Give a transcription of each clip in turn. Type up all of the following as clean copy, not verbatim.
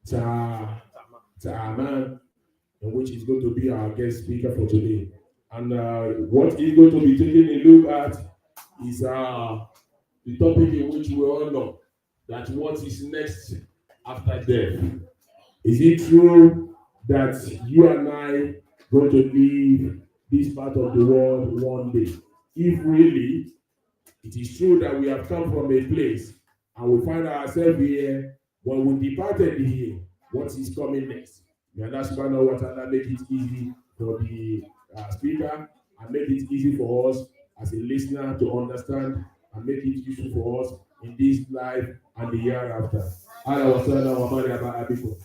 Ta'aman, which is going to be our guest speaker for today. And what he's going to be taking a look at is the topic in which we all know that what is next after death. Is it true that you and I going to leave this part of the world one day? If really it is true that we have come from a place and we find ourselves here, when we departed here, what is coming next? May Allah subhanahu wa ta'ala make it easy for the speaker and make it easy for us as a listener to understand and make it useful for us in this life and the hereafter. Allah wa sallam wa marhaba abikum.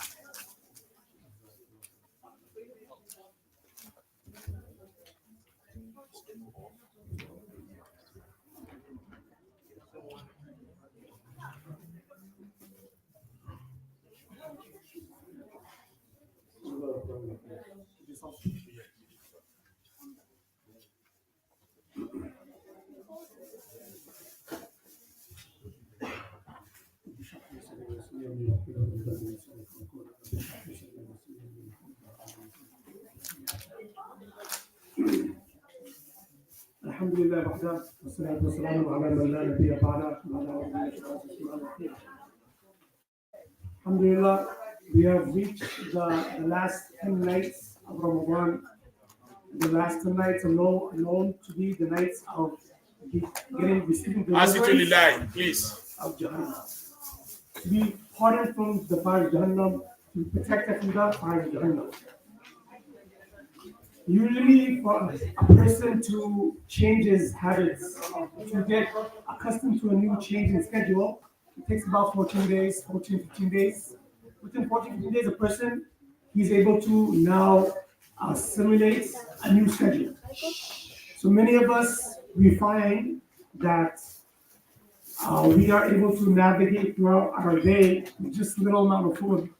الحمد لله وحده والصلاة والسلام على من لا نبي بعده. Alhamdulillah, we have reached the last 10 nights of Ramadan. The last 10 nights are known to be the nights of receiving the Please. Of Jahannam. To be pardoned from the fire of Jahannam, to be protected from the fire of Jahannam. Usually for a person to change his habits, to get accustomed to a new change in schedule, it takes about 15 days. Within 15 days, a person is able to now assimilate a new schedule. So many of us, we find that we are able to navigate throughout our day with just a little amount of food.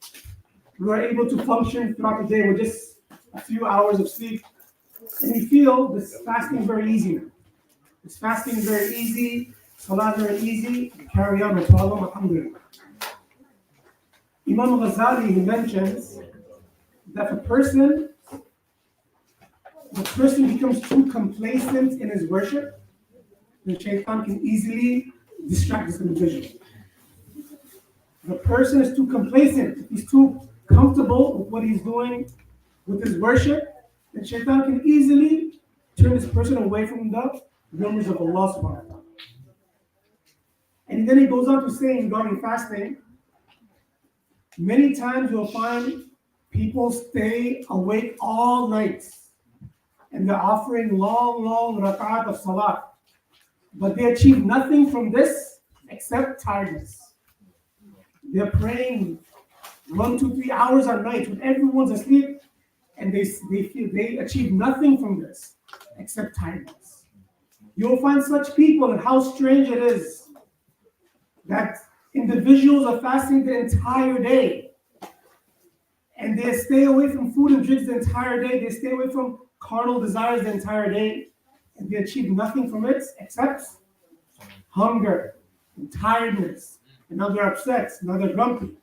We are able to function throughout the day with just a few hours of sleep. And we feel this fasting is very easy now. This fasting is very easy, salah is very easy, we carry on, no problem, alhamdulillah. Imam Ghazali, he mentions that the person becomes too complacent in his worship, the shaitan can easily distract this individual. The person is too complacent, if he's too comfortable with what he's doing with his worship, then shaitan can easily turn this person away from the remembrance of Allah subhanahu wa ta'ala. And then he goes on to say regarding fasting, many times you'll find people stay awake all night and they're offering long rak'at of salah, but they achieve nothing from this except tiredness. They're praying 1, 2, 3 hours a night when everyone's asleep, and they feel they achieve nothing from this except tiredness. You'll find such people, and how strange it is that individuals are fasting the entire day, and they stay away from food and drinks the entire day, they stay away from carnal desires the entire day, and they achieve nothing from it except hunger and tiredness, and now they're upset, now they're grumpy.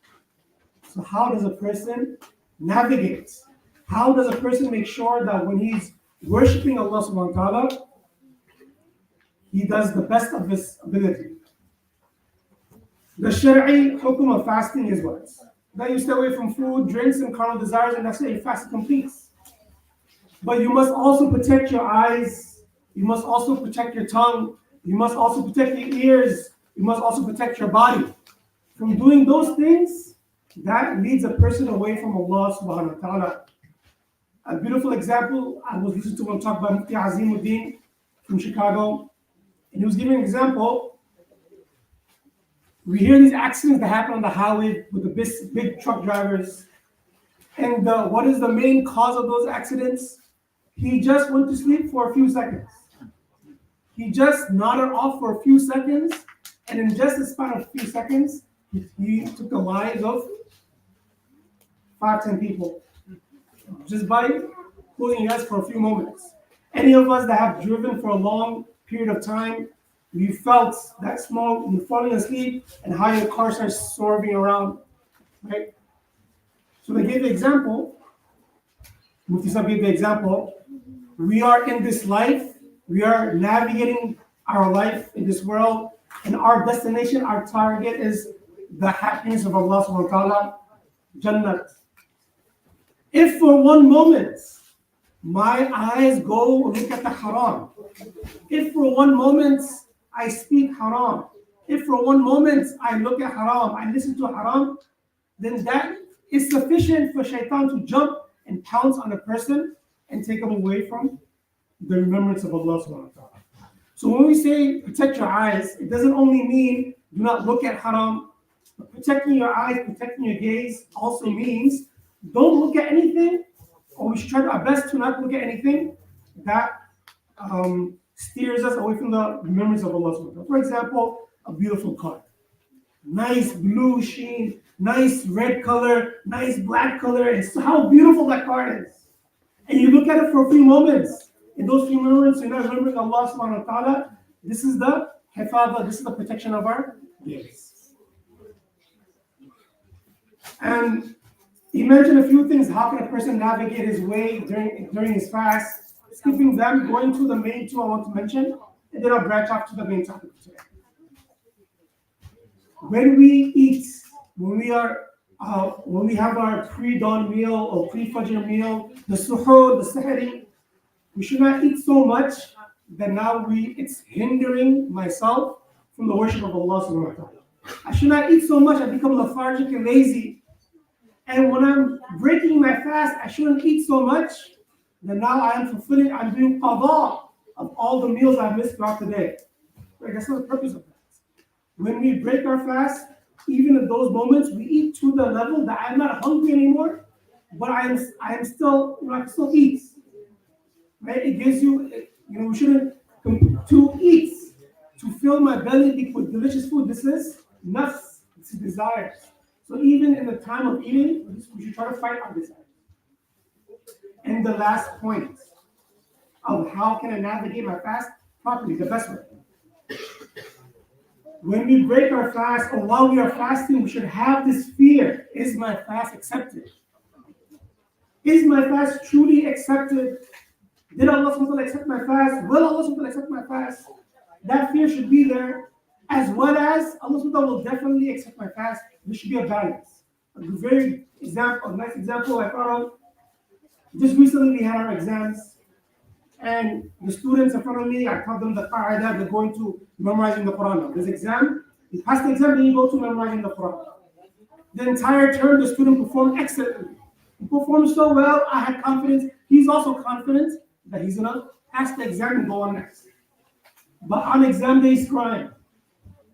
So how does a person navigate? How does a person make sure that when he's worshipping Allah subhanahu wa ta'ala, he does the best of his ability? The Shari'i hukum of fasting is what? That you stay away from food, drinks, and carnal desires, and that's it, your fast completes. But you must also protect your eyes, you must also protect your tongue, you must also protect your ears, you must also protect your body. From doing those things, that leads a person away from Allah subhanahu wa ta'ala. A beautiful example, I was listening to one talk about Mufti Azimuddin from Chicago, and he was giving an example. We hear these accidents that happen on the highway with the big truck drivers, and what is the main cause of those accidents? He just went to sleep for a few seconds. He just nodded off for a few seconds, and in just a span of a few seconds, he took the lives of 5-10 people. Just by closing your eyes for a few moments. Any of us that have driven for a long period of time, we felt that smoke, you're falling asleep, and how your car starts swerving around, right? So they gave the example, Mufti Syed gave the example, we are in this life, we are navigating our life in this world, and our destination, our target is the happiness of Allah subhanahu wa ta'ala, Jannat. If for one moment my eyes go look at the haram, if for one moment I speak haram, if for one moment I look at haram, I listen to haram, then that is sufficient for shaitan to jump and pounce on a person and take them away from the remembrance of Allah subhanahu wa ta'ala. So when we say protect your eyes, it doesn't only mean do not look at haram. But protecting your eyes, protecting your gaze also means don't look at anything, or we should try our best to not look at anything that steers us away from the remembrance of Allah subhanahu wa ta'ala. For example, a beautiful car. Nice blue sheen, nice red color, nice black color, and so how beautiful that car is. And you look at it for a few moments. In those few moments, you're not remembering Allah subhanahu wa ta'ala. This is the hifadha, this is the protection of our gaze. And he mentioned a few things. How can a person navigate his way during his fast? Skipping them, going to the main two I want to mention, and then I'll branch off to the main topic today. When we eat, when we have our pre-dawn meal or pre-fajr meal, the suhoor, the sahari, we should not eat so much that now it's hindering myself from the worship of Allah subhanahu wa ta'ala. I should not eat so much I become lethargic and lazy. And when I'm breaking my fast, I shouldn't eat so much that now I'm doing qada of all the meals I've missed throughout the day. Right? That's not the purpose of that. When we break our fast, even in those moments, we eat to the level that I'm not hungry anymore, but I am still, I can still eat. Right? It gives you, we shouldn't, to eat, to fill my belly with delicious food. This is nafs, this is desires. So even in the time of eating, we should try to fight our desires. And the last point of how can I navigate my fast properly, the best way. When we break our fast or while we are fasting, we should have this fear. Is my fast accepted? Is my fast truly accepted? Did Allah subhanahu wa ta'ala accept my fast? Will Allah subhanahu wa ta'ala accept my fast? That fear should be there, as well as Allah subhanahu wa ta'ala will definitely accept my fast. There should be a balance. A nice example I thought of. Just recently we had our exams, and the students in front of me, I taught them the qa'idah, they're going to memorizing the Quran. This exam, you pass the exam, then you go to memorizing the Quran. The entire term, the student performed excellently. He performed so well, I had confidence. He's also confident that he's going to pass the exam and go on next. But on exam day, he's crying.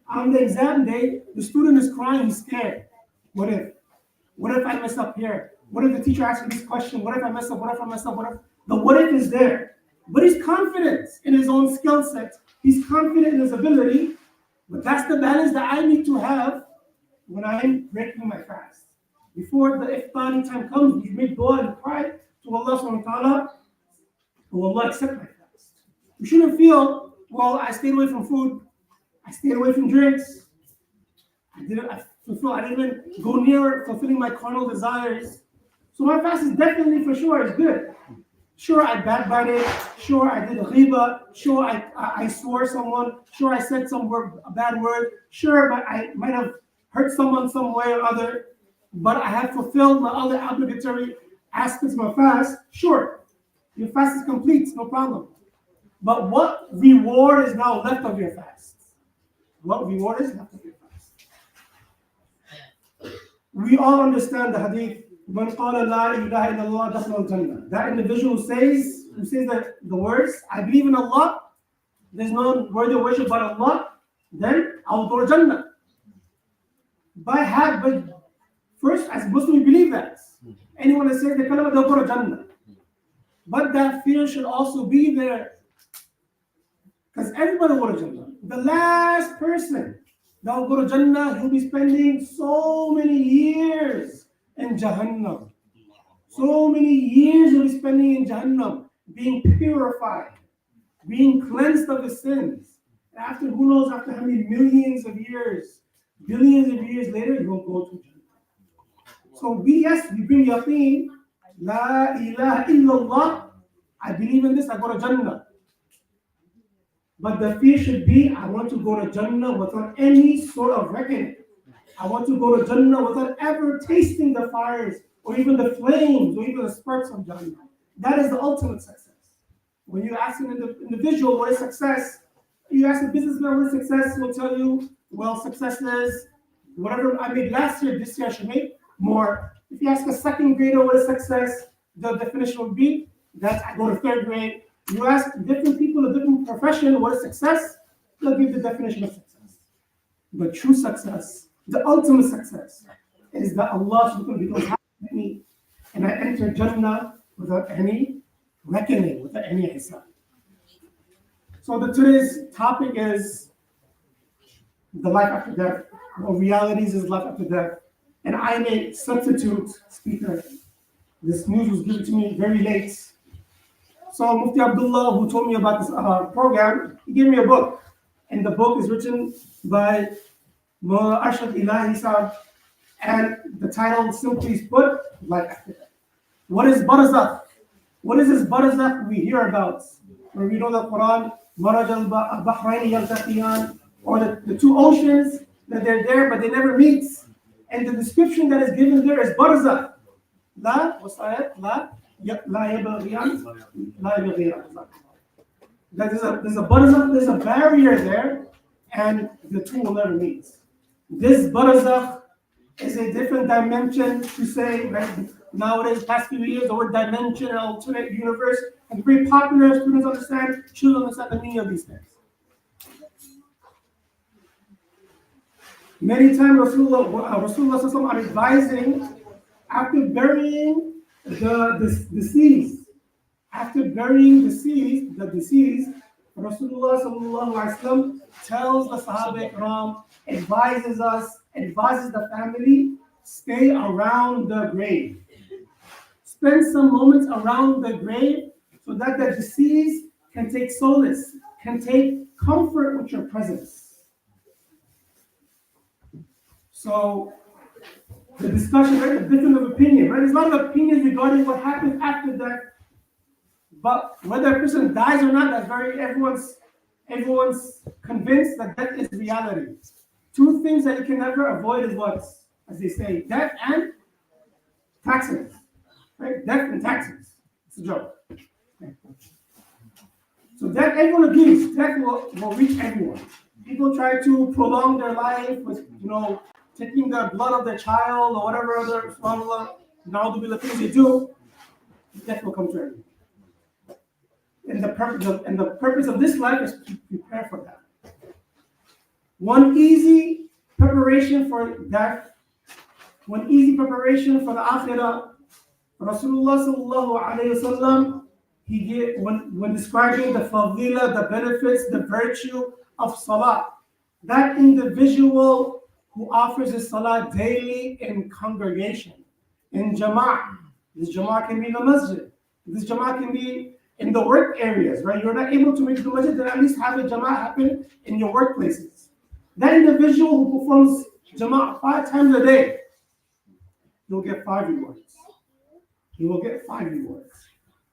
On the exam day, the student is crying, he's scared. What if? What if I mess up here? What if the teacher asks me this question? What if I mess up? What if I mess up? What if? The what if is there. But he's confident in his own skill set. He's confident in his ability. But that's the balance that I need to have when I'm breaking my fast. Before the iftari time comes, we make dua and cry to Allah subhanahu wa ta'ala. Will Allah accept my fast? We shouldn't feel, well, I stayed away from food. I stayed away from drinks. I didn't even go near fulfilling my carnal desires. So my fast is definitely for sure is good. Sure, I backbited. Sure, I did a ghiba. Sure, I swore someone. Sure, I said a bad word. Sure, I might have hurt someone some way or other. But I have fulfilled my other obligatory aspects of my fast. Sure, your fast is complete, no problem. But what reward is now left of your fast? What reward is left of your fast? We all understand the hadith. من قال لا إله إلا الله دخل الجنة. That individual who says the words, I believe in Allah, there's no worthy of worship but Allah, then I'll go to Jannah. But first, as Muslims, we believe that. Anyone that says the kalama, they'll go to Jannah. But that fear should also be there. Because everybody will go to Jannah. The last person that will go to Jannah, he'll be spending so many years in Jahannam. So many years he'll be spending in Jahannam, being purified, being cleansed of his sins. After who knows, after how many millions of years, billions of years later, he will go to Jannah. So we bring yaqeen, La ilaha illallah, I believe in this, I go to Jannah. But the fear should be, I want to go to Jannah without any sort of reckoning. I want to go to Jannah without ever tasting the fires, or even the flames, or even the sparks of Jannah. That is the ultimate success. When you ask an individual what is success, you ask a businessman what is success, he'll tell you, well, success is whatever I made last year, this year I should make more. If you ask a second grader what is success, the definition would be that I go to third grade. You ask different people of different profession what is success, they'll give the definition of success. But true success, the ultimate success, is that Allah subhanahu wa ta'ala becomes happy with me and I enter Jannah without any reckoning, without any hisab. So today's topic is the life after death, or realities is life after death. And I'm a substitute speaker. This news was given to me very late. So Mufti Abdullah, who told me about this program, he gave me a book. And the book is written by Arshad Ilahi Saab. And the title simply put, life after death. What is barzakh? What is this barzakh we hear about? When we know the Quran, Maraj al-Bahraini yaltaqiyan, or the two oceans, that they're there but they never meet. And the description that is given there is barzakh. La yabghiyan. There's a barzakh, there's a barrier there, and the two will never meet. This barzakh is a different dimension to say, right? Nowadays, past few years, the word dimension and alternate universe is very popular. Students understand, children understand the meaning of these things. Many times Rasulullah are advising after burying the deceased. After burying the deceased, Rasulullah tells the Sahaba Ikram, advises the family, stay around the grave. Spend some moments around the grave so that the deceased can take solace, can take comfort with your presence. So the discussion, right, a difference of opinion, right? There's a lot of opinions regarding what happens after death. But whether a person dies or not, that's everyone's convinced that death is reality. Two things that you can never avoid is what, as they say, death and taxes. Right? Death and taxes. It's a joke. Okay. So death, everyone agrees, death will reach everyone. People try to prolong their life with, taking the blood of their child or whatever other things they do. Death will come to everyone. And the purpose of this life is to prepare for that. One easy preparation for death, one easy preparation for the akhirah. Rasulullah sallallahu alayhi wasallam, he gave, when describing the fadila, the benefits, the virtue of salah, that individual who offers his salah daily in congregation, in jama'ah. This jama'ah can be in the masjid. This jama'ah can be in the work areas, right? You're not able to make the masjid, then at least have a jama'ah happen in your workplaces. That individual who performs jama'ah 5 times a day, he'll get 5 rewards. He will get 5 rewards.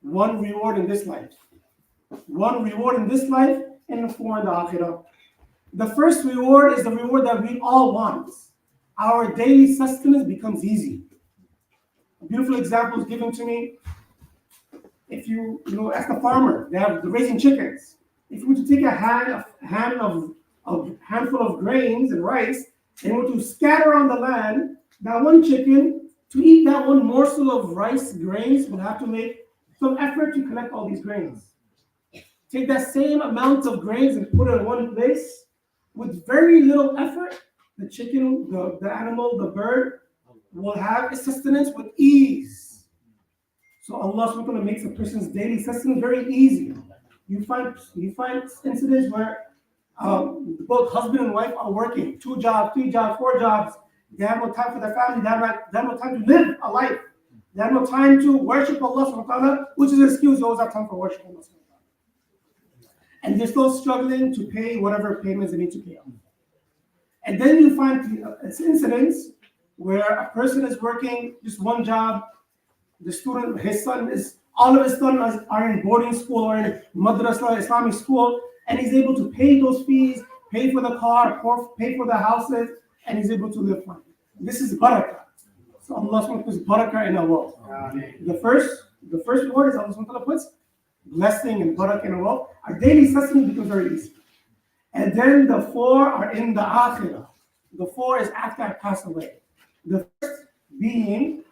1 reward in this life. 1 reward in this life and 4 in the akhirah. The first reward is the reward that we all want. Our daily sustenance becomes easy. A beautiful example is given to me. If you ask a farmer, they're raising chickens. If you were to take a handful of grains and rice and were to scatter on the land, that one chicken, to eat that one morsel of rice grains, will have to make some effort to collect all these grains. Take that same amount of grains and put it in one place. With very little effort, the chicken, the animal, the bird will have its sustenance with ease. So Allah subhanahu wa ta'ala makes a person's daily sustenance very easy. You find incidents where both husband and wife are working 2 jobs, 3 jobs, 4 jobs. They have no time for their family. They have no time to live a life. They have no time to worship Allah subhanahu wa ta'ala, which is an excuse. You always have time for worship Allah subhanahu wa ta'ala. And they're still struggling to pay whatever payments they need to pay off. And then you find incidents where a person is working just one job. The student, all of his sons are in boarding school or in madrasa, Islamic school, and he's able to pay those fees, pay for the car, pay for the houses, and he's able to live fine. This is barakah. So Allah SWT puts barakah in our world. The first reward is Allah SWT puts blessing and barakah in our world. Our daily sustenance becomes very easy. And then the 4 are in the akhirah. The 4 is after I pass away. The first being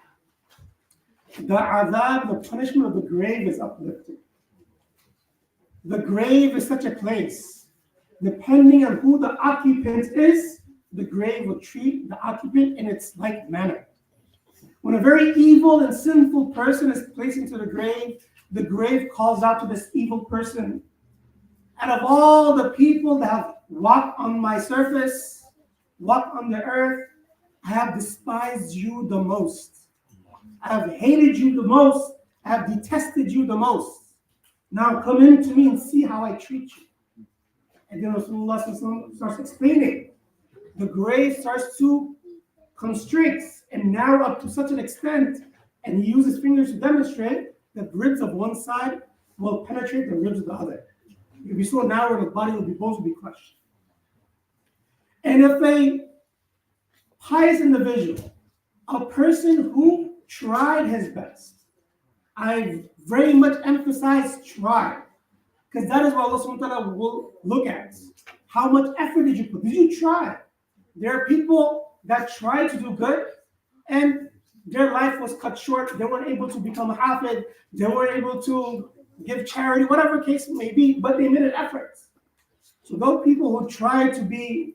the azab, the punishment of the grave is uplifted. The grave is such a place. Depending on who the occupant is, the grave will treat the occupant in its like manner. When a very evil and sinful person is placed into the grave calls out to this evil person, out of all the people that have walked on my surface, walked on the earth, I have despised you the most. I have hated you the most. I have detested you the most. Now come into me and see how I treat you. And then Rasulullah starts explaining. The grave starts to constrict and narrow up to such an extent, and he uses fingers to demonstrate that ribs of one side will penetrate the ribs of the other. It will be so narrow the body will be both will be crushed. And if a pious individual, a person who tried his best, I very much emphasize try, because that is what Allah subhanahu wa ta'ala will look at. How much effort did you put? Did you try? There are people that try to do good and their life was cut short. They weren't able to become a hafid. They weren't able to give charity, whatever case it may be, but they made an effort. So those people who try to be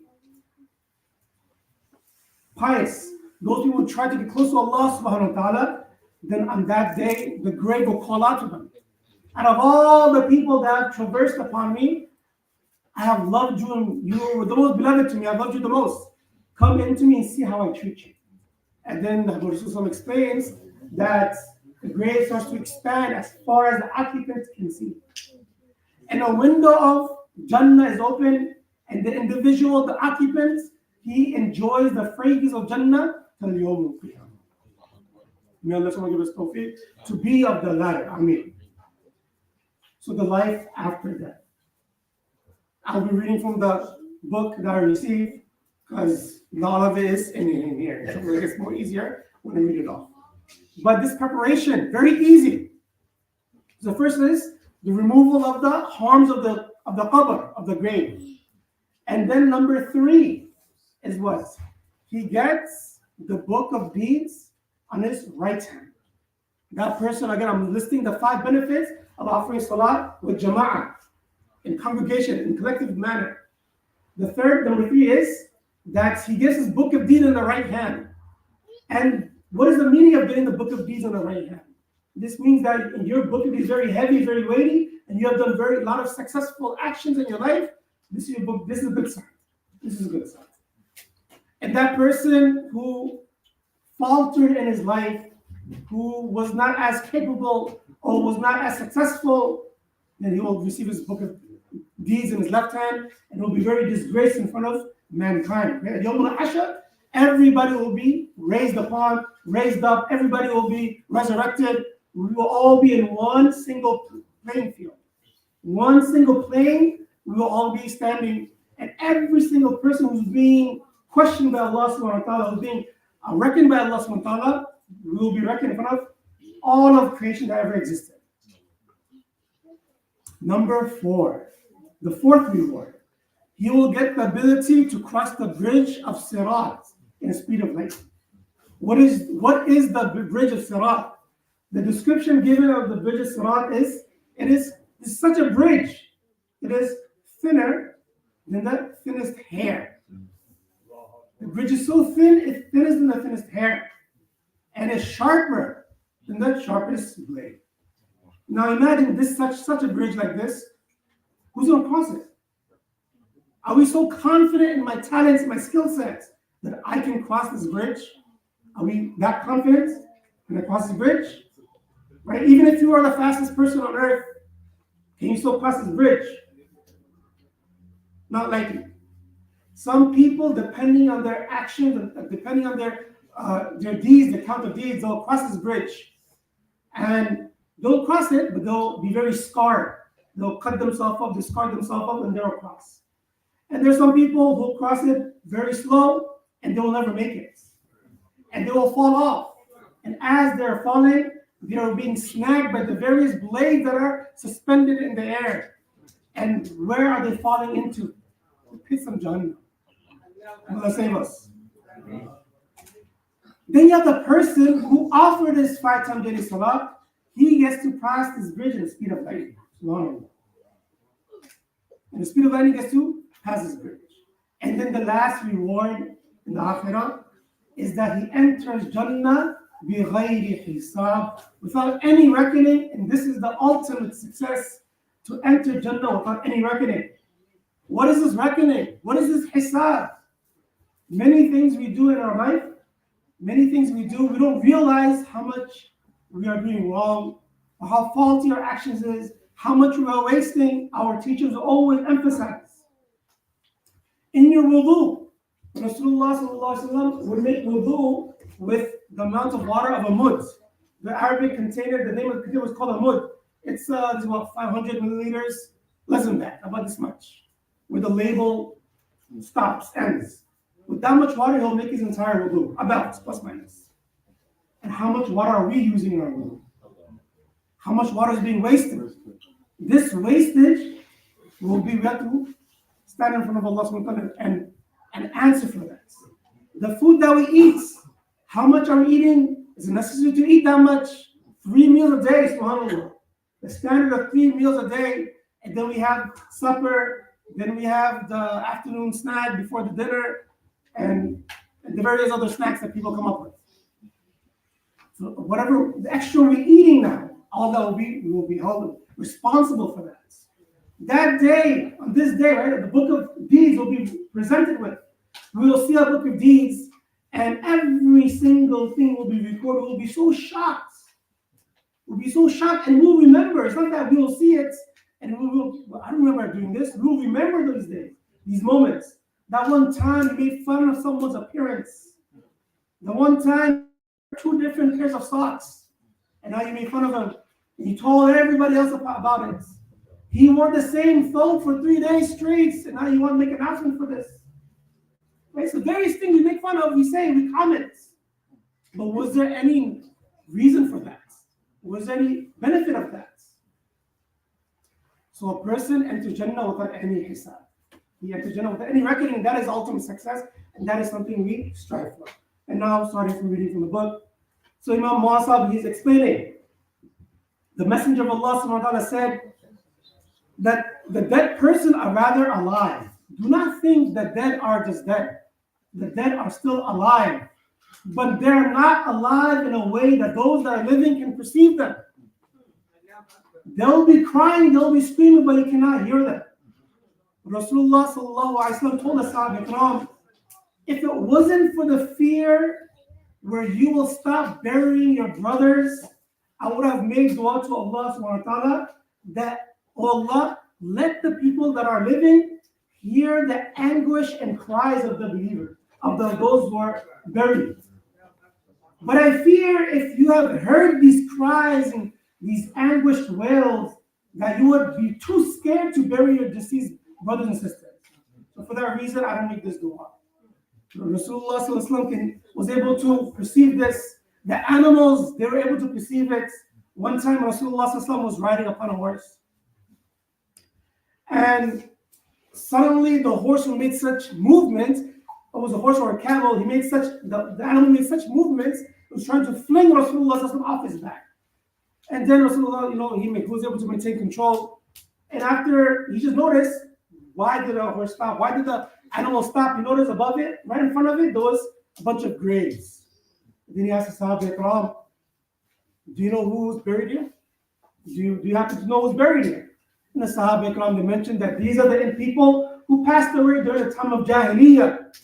pious, those people who try to be close to Allah subhanahu wa ta'ala, then on that day, the grave will call out to them. Out of all the people that have traversed upon me, I have loved you and you were the most beloved to me. I loved you the most. Come into me and see how I treat you. And then the Rasul explains that the grave starts to expand as far as the occupants can see. And a window of Jannah is open, and the individual, the occupant, he enjoys the fragrance of Jannah till Yawm al-Qiyamah. May Allah give us tawfiq to be of the latter. Ameen. So the life after death. I'll be reading from the book that I received because all of it is in here. So it's more easier when I read it off. But this preparation, very easy. The first is the removal of the harms of the qabr, of the grave. And then number 3 is what? He gets the book of deeds on his right hand. That person, again, I'm listing the 5 benefits of offering salah with jama'ah, in congregation, in collective manner. The third, number 3, is that he gets his book of deeds in the right hand. And what is the meaning of getting the book of deeds on the right hand? This means that your book of deeds is very heavy, very weighty, and you have done a lot of successful actions in your life. This is your book. This is a good sign. This is a good sign. And that person who faltered in his life, who was not as capable or was not as successful, then he will receive his book of deeds in his left hand and will be very disgraced in front of mankind. Everybody will be raised up, everybody will be resurrected. We will all be in one single playing field. One single plane, we will all be standing, and every single person who's being questioned by Allah subhanahu wa ta'ala, who's being reckoned by Allah subhanahu wa ta'ala, will be reckoned in front of all of creation that ever existed. Number 4, the 4th reward. He will get the ability to cross the bridge of Sirat in the speed of light. What is the bridge of Sirat? The description given of the bridge of Sirat is, it's such a bridge. It is thinner than the thinnest hair. The bridge is so thin, it's thinner than the thinnest hair. And it's sharper than the sharpest blade. Now imagine this such a bridge like this. Who's going to cross it? Are we so confident in my talents, my skill sets, that I can cross this bridge? Are we that confident? Can I cross this bridge? Right? Even if you are the fastest person on earth, can you still cross this bridge? Not likely. Some people, depending on their actions, depending on their their deeds, the count of deeds, they'll cross this bridge. And they'll cross it, but they'll be very scarred. They'll cut themselves up, discard themselves up, and they'll cross. And there's some people who'll cross it very slow, and they will never make it. And they will fall off. And as they're falling, they are being snagged by the various blades that are suspended in the air. And where are they falling into? The pits of Jahannam. Allah save us. Then you have the person who offered his 5 times daily salah. He gets to pass this bridge in the speed of light. And the speed of light, he gets to pass this bridge. And then the last reward in the Akhirah is that he enters Jannah بِغَيْرِ حِسَابٍ, without any reckoning. And this is the ultimate success, to enter Jannah without any reckoning. What is this reckoning? What is this hisab? Many things we do in our life, many things we do, we don't realize how much we are doing wrong, or how faulty our actions is, how much we are wasting. Our teachers always emphasize. In your wudu, Rasulullah would make wudu with the amount of water of a mud. The Arabic container, the name of the container was called a mud. It's about 500 milliliters, less than that, about this much, where the label stops, ends. With that much water, he'll make his entire wudu, about, plus minus. And how much water are we using in our wudu? How much water is being wasted? This wastage will be, we have to stand in front of Allah subhanahu wa ta'ala and answer for that. The food that we eat, how much are we eating? Is it necessary to eat that much? 3 meals a day, subhanAllah. The standard of 3 meals a day, and then we have supper, then we have the afternoon snack before the dinner, and the various other snacks that people come up with. So whatever the extra we're eating now, all that we will be held responsible for that. That day, on this day, right, the book of deeds will be presented with. We will see a book of deeds, and every single thing will be recorded. We'll be so shocked. We'll be so shocked, and we'll remember. It's not that we will see it, and we will, well, I don't remember doing this. We'll remember those days, these moments. That one time you made fun of someone's appearance. The one time 2 different pairs of socks, and now you made fun of him. You told everybody else about it. He wore the same thong for 3 days straight, and now you want to make an announcement for this. Right? So various things we make fun of, we say, we comment. But was there any reason for that? Was there any benefit of that? So a person enters Jannah without any hisab. He enters Jannah without any reckoning. That is ultimate success, and that is something we strive for. And now, starting from reading from the book. So Imam Muasab, he's explaining. The Messenger of Allah subhanahu wa ta'ala said that the dead person are rather alive. Do not think that dead are just dead. The dead are still alive, but they're not alive in a way that those that are living can perceive them. They'll be crying, they'll be screaming, but you cannot hear them. Rasulullah sallallahu alaihi wasallam told us, Sahaba Ikram, if it wasn't for the fear where you will stop burying your brothers, I would have made dua to Allah subhanahu wa ta'ala that, oh Allah, let the people that are living hear the anguish and cries of the believer, of those who are buried. But I fear if you have heard these cries and these anguished wails, that you would be too scared to bury your deceased brothers and sisters. So for that reason, I don't make this dua. Rasulullah sallallahu alaihi wasallam was able to perceive this. The animals, they were able to perceive it. One time Rasulullah sallallahu alaihi wasallam was riding upon a horse. And suddenly the horse made such movement. It was a horse or a camel. He made such, the animal made such movements. It was trying to fling Rasulullah sallallahu alaihi wasallam off his back. And then Rasulullah, he was able to maintain control. And after, he just noticed, why did the horse stop? Why did the animal stop? He noticed above it, right in front of it, there was a bunch of graves. Then he asked the Sahaba Ikram, do you know who's buried here? Do you happen to know who's buried here? And the Sahaba Ikram, they mentioned that these are the people who passed away during the time of Jahiliyyah,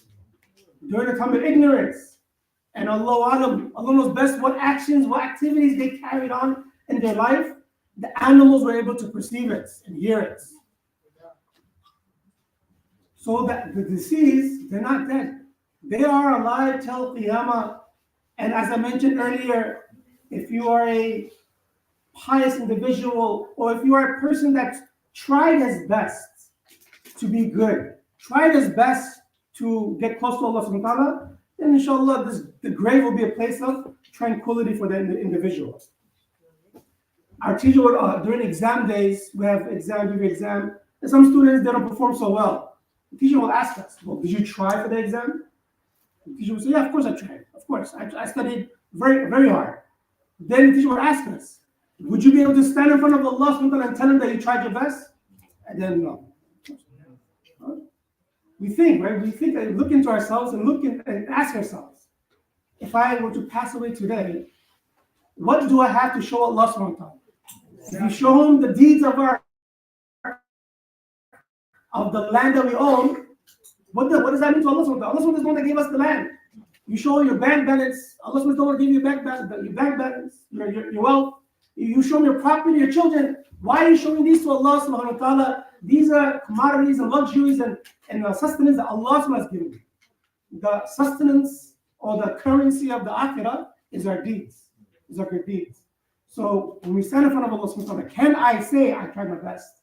during the time of ignorance. And Allah knows best what actions, what activities they carried on in their life. The animals were able to perceive it and hear it. So that the deceased, they're not dead. They are alive till Qiyamah. And as I mentioned earlier, if you are a pious individual, or if you are a person that tried his best to be good, tried his best to get close to Allah subhanahu wa ta'ala, then inshallah the grave will be a place of tranquility for the individual. Our teacher would, during exam days, we have exam, and some students, they don't perform so well. The teacher will ask us, well, did you try for the exam? The teacher will say, yeah, of course I tried. Of course, I studied very, very hard. Then the teacher would ask us, would you be able to stand in front of Allah subhanahu wa ta'ala and tell him that you tried your best? And then no. We think, right? We think, look into ourselves and and ask ourselves, if I were to pass away today, what do I have to show Allah subhanahu wa ta'ala? If you show him the deeds of the land that we own, what does that mean to Allah subhanahu wa ta'ala? Allah subhanahu wa ta'ala is the one that gave us the land. You show your bank balance, Allah subhanahu wa ta'ala will give you your bank balance, your wealth. You show him your property, your children. Why are you showing these to Allah subhanahu wa ta'ala? These are commodities and luxuries and sustenance that Allah subhanahu wa ta'ala has given you. The sustenance or the currency of the akhirah is our deeds. Is our good deeds. So when we stand in front of Allah subhanahu wa ta'ala, can I say I tried my best?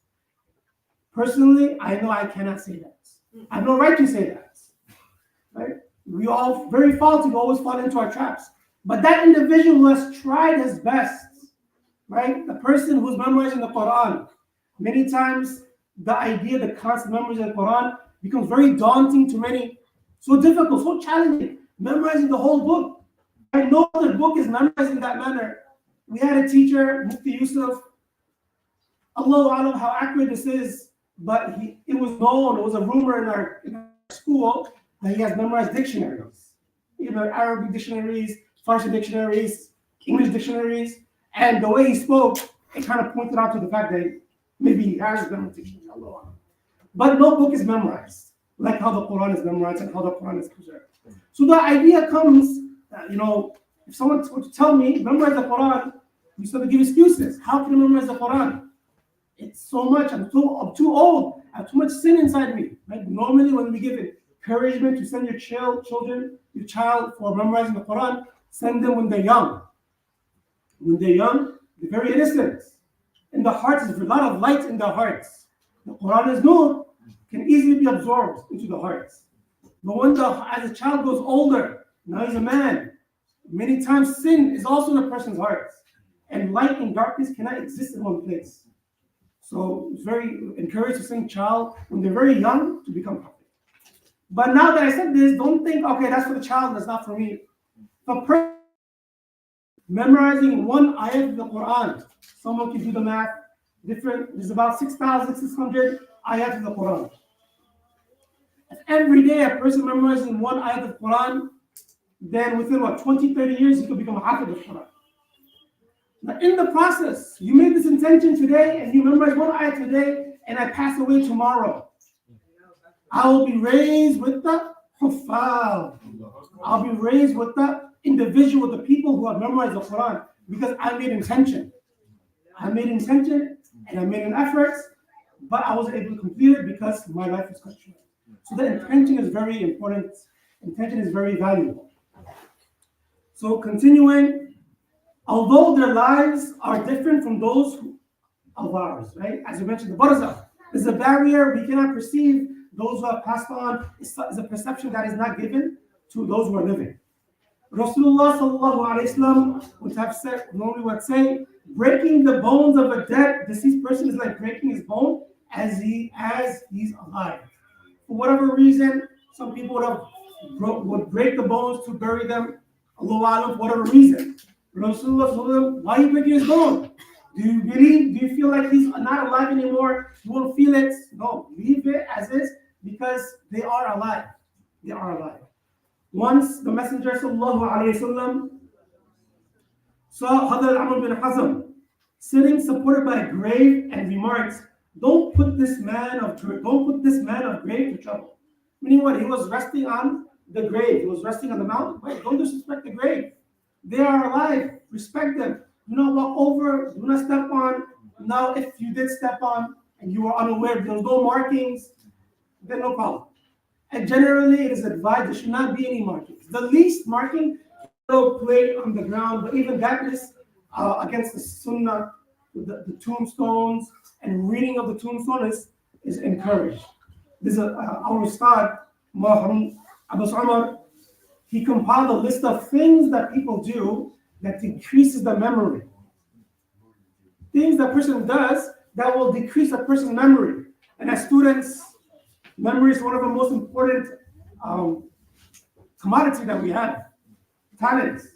Personally, I know I cannot say that. I have no right to say that. Right? We all very faulty, we always fall into our traps. But that individual who has tried his best, right? The person who's memorizing the Quran, many times the idea, the concept of memorizing the Quran becomes very daunting to many, so difficult, so challenging. Memorizing the whole book. I know the book is memorized in that manner. We had a teacher, Mufti Yusuf. Allahu Alam how accurate this is, but it was known, it was a rumor in our school that he has memorized dictionaries. Arabic dictionaries, Farsi dictionaries, English dictionaries, and the way he spoke, it kind of pointed out to the fact that maybe he has memorized dictionaries, Allahu Alam. But no book is memorized, like how the Quran is memorized and how the Quran is preserved. So the idea comes, if someone were to tell me, memorize the Quran, we start to give excuses. How can I memorize the Quran? It's so much, I'm too old, I have too much sin inside me. Right? Normally when we give encouragement to send your child for memorizing the Quran, send them when they're young. When they're young, they're very innocent. In the hearts, there's a lot of light in their hearts. The Quran is nur, can easily be absorbed into the hearts. But as a child grows older, now he's a man, many times sin is also in a person's heart. And light and darkness cannot exist in one place. So it's very encouraged to send child when they're very young to become perfect. But now that I said this, don't think, okay, that's for the child, that's not for me. For memorizing one ayat of the Quran, someone can do the math, there's about 6,600 ayat of the Quran. If every day a person memorizing one ayat of the Quran, then within 20, 30 years, he could become a hafiz of the Quran. Now in the process, you made this intention today and you memorize one ayat today, and I pass away tomorrow. I will be raised with the huffaz. I'll be raised with the individual, the people who have memorized the Quran, because I made intention. I made intention and I made an effort, but I wasn't able to complete it because my life was cut short. So the intention is very important. Intention is very valuable. So continuing, although their lives are different from those of ours, right? As we mentioned, the barzakh is a barrier we cannot perceive. Those who have passed on is a perception that is not given to those who are living. Rasulullah sallallahu alaihi wasallam would say, breaking the bones of a deceased person is like breaking his bone as he's alive. For whatever reason, some people would break the bones to bury them, Allahu Alam, for whatever reason. Rasulullah, why are you breaking his bone? Do you feel like he's not alive anymore? You won't feel it? No, leave it as is, because they are alive. They are alive. Once the Messenger sallallahu alaihi wasallam saw Hadrat Amr bin Hazm sitting supported by a grave and remarked, "Don't put this man of grave to trouble." Meaning what? He was resting on the grave. He was resting on the mountain. Wait, don't disrespect the grave. They are alive. Respect them. Do not walk over. Do not step on. Now, if you did step on and you were unaware, there was no markings, then no problem. And generally, it is advised there should not be any markings. The least marking play on the ground, but even that is against the sunnah, the tombstones, and reading of the tombstone is encouraged. This is our Ustad, Mahram Abbas Umar. He compiled a list of things that people do that decreases the memory. Things that person does that will decrease a person's memory. And as students, memory is one of the most important commodity that we have, talents.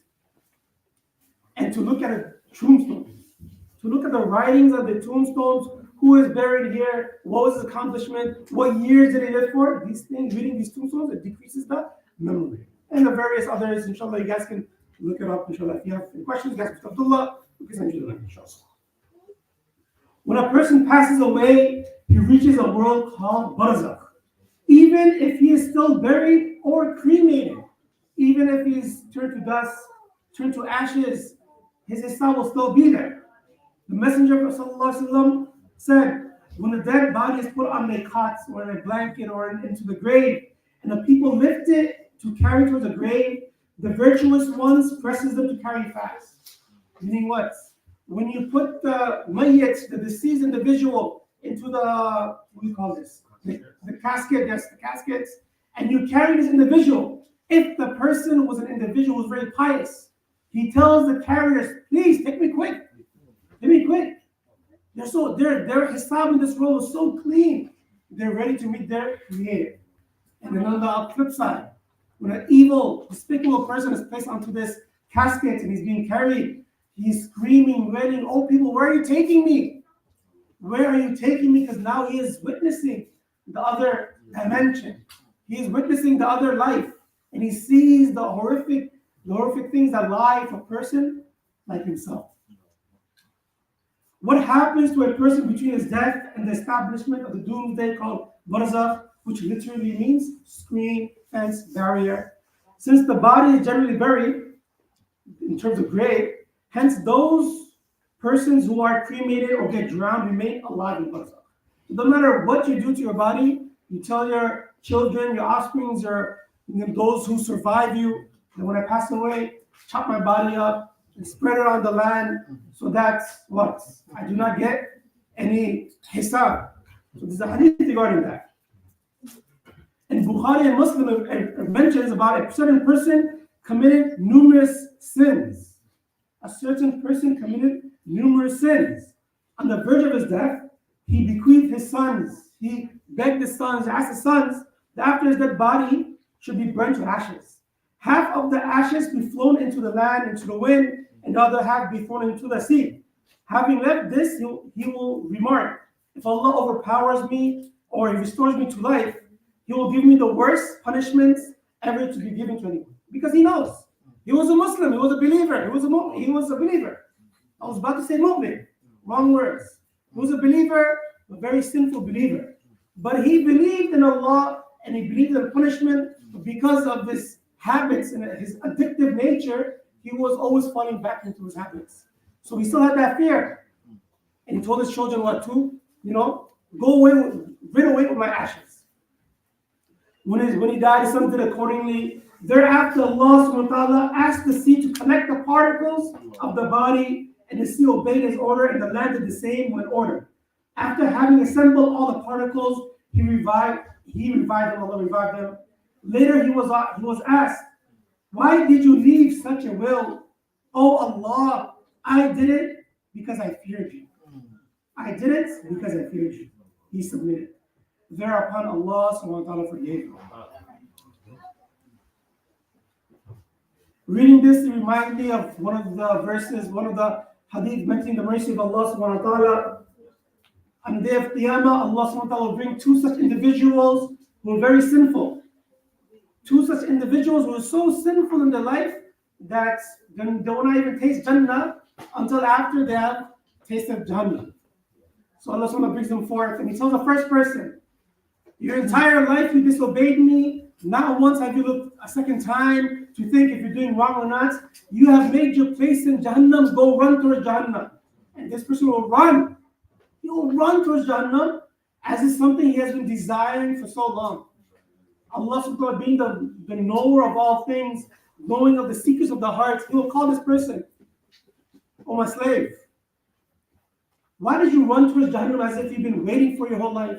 And to look at a tombstone, to look at the writings of the tombstones, who is buried here, what was his accomplishment, what years did he live for, these things, reading these tombstones, it decreases the memory. And the various others, inshallah, you guys can look it up, inshallah. If you have any questions, guys, Mr. Abdullah, we can send you the link, inshallah. When a person passes away, he reaches a world called barzakh. Even if he is still buried or cremated, even if he's turned to dust, turned to ashes, his Islam will still be there. The Messenger of Allah said, when the dead body is put on a cot or in a blanket or into the grave, and the people lift it to carry towards the grave, the virtuous ones presses them to carry fast. Meaning what? When you put the mayyit, the deceased individual, into the, what do you call this? The casket, yes, the caskets, and you carry this individual. If the person was an individual who was very pious, he tells the carriers, please take me quick. Take me quick. Their hisab in this world is so clean. They're ready to meet their creator. And then on the flip side, when an evil, despicable person is placed onto this casket and he's being carried, he's screaming, wailing, oh people, where are you taking me? Where are you taking me? Because now he is witnessing the other dimension. He is witnessing the other life. And he sees the horrific things that lie for a person like himself. What happens to a person between his death and the establishment of the doomsday called barzakh, which literally means screen, fence, barrier? Since the body is generally buried in terms of grave, hence those persons who are cremated or get drowned remain alive in barzakh. No matter what you do to your body, you tell your children, your offsprings, those who survive you, that when I pass away, chop my body up and spread it on the land so that what? I do not get any hisab. So there's a hadith regarding that. And Bukhari and Muslim mentions about a certain person committed numerous sins. A certain person committed numerous sins. On the verge of his death, he bequeathed his sons. He begged his sons, asked his sons that after his dead body should be burnt to ashes. Half of the ashes be flown into the land, into the wind, and the other half be thrown into the sea. Having left this, he will remark, if Allah overpowers me or he restores me to life, he will give me the worst punishments ever to be given to anyone. Because he knows. He was a Muslim, he was a believer, he was a believer. I was about to say mu'min, wrong words. He was a believer, a very sinful believer. But he believed in Allah and he believed in punishment, but because of his habits and his addictive nature, he was always falling back into his habits. So he still had that fear. And he told his children what to, go away, rid away with my ashes. When he died, his son did accordingly. Thereafter, Allah subhanahu wa ta'ala asked the sea to collect the particles of the body, and the sea obeyed his order, and the land did the same when ordered. After having assembled all the particles, he revived them, Allah revived them. Later he was asked, why did you leave such a will? Oh Allah, I did it because I feared you. I did it because I feared you. He submitted. Thereupon Allah subhanahu wa ta'ala forgave him. Reading this reminds me of one of the verses, one of the hadith mentioning the mercy of Allah subhanahu wa ta'ala. On the day of Qiyamah, Allah subhanahu wa ta'ala will bring two such individuals who are very sinful. Two such individuals who are so sinful in their life that they will not even taste Jannah until after they have tasted Jannah. So Allah subhanahu wa ta'ala brings them forth and he tells the first person, your entire life you disobeyed me. Not once have you looked a second time to think if you're doing wrong or not. You have made your place in Jahannam. Go run towards Jahannam. And this person will run. He will run towards Jahannam as is something he has been desiring for so long. Allah subhanahu wa ta'ala being the knower of all things, knowing of the secrets of the heart, he will call this person, "Oh, my slave, why did you run towards Jahannam as if you've been waiting for your whole life?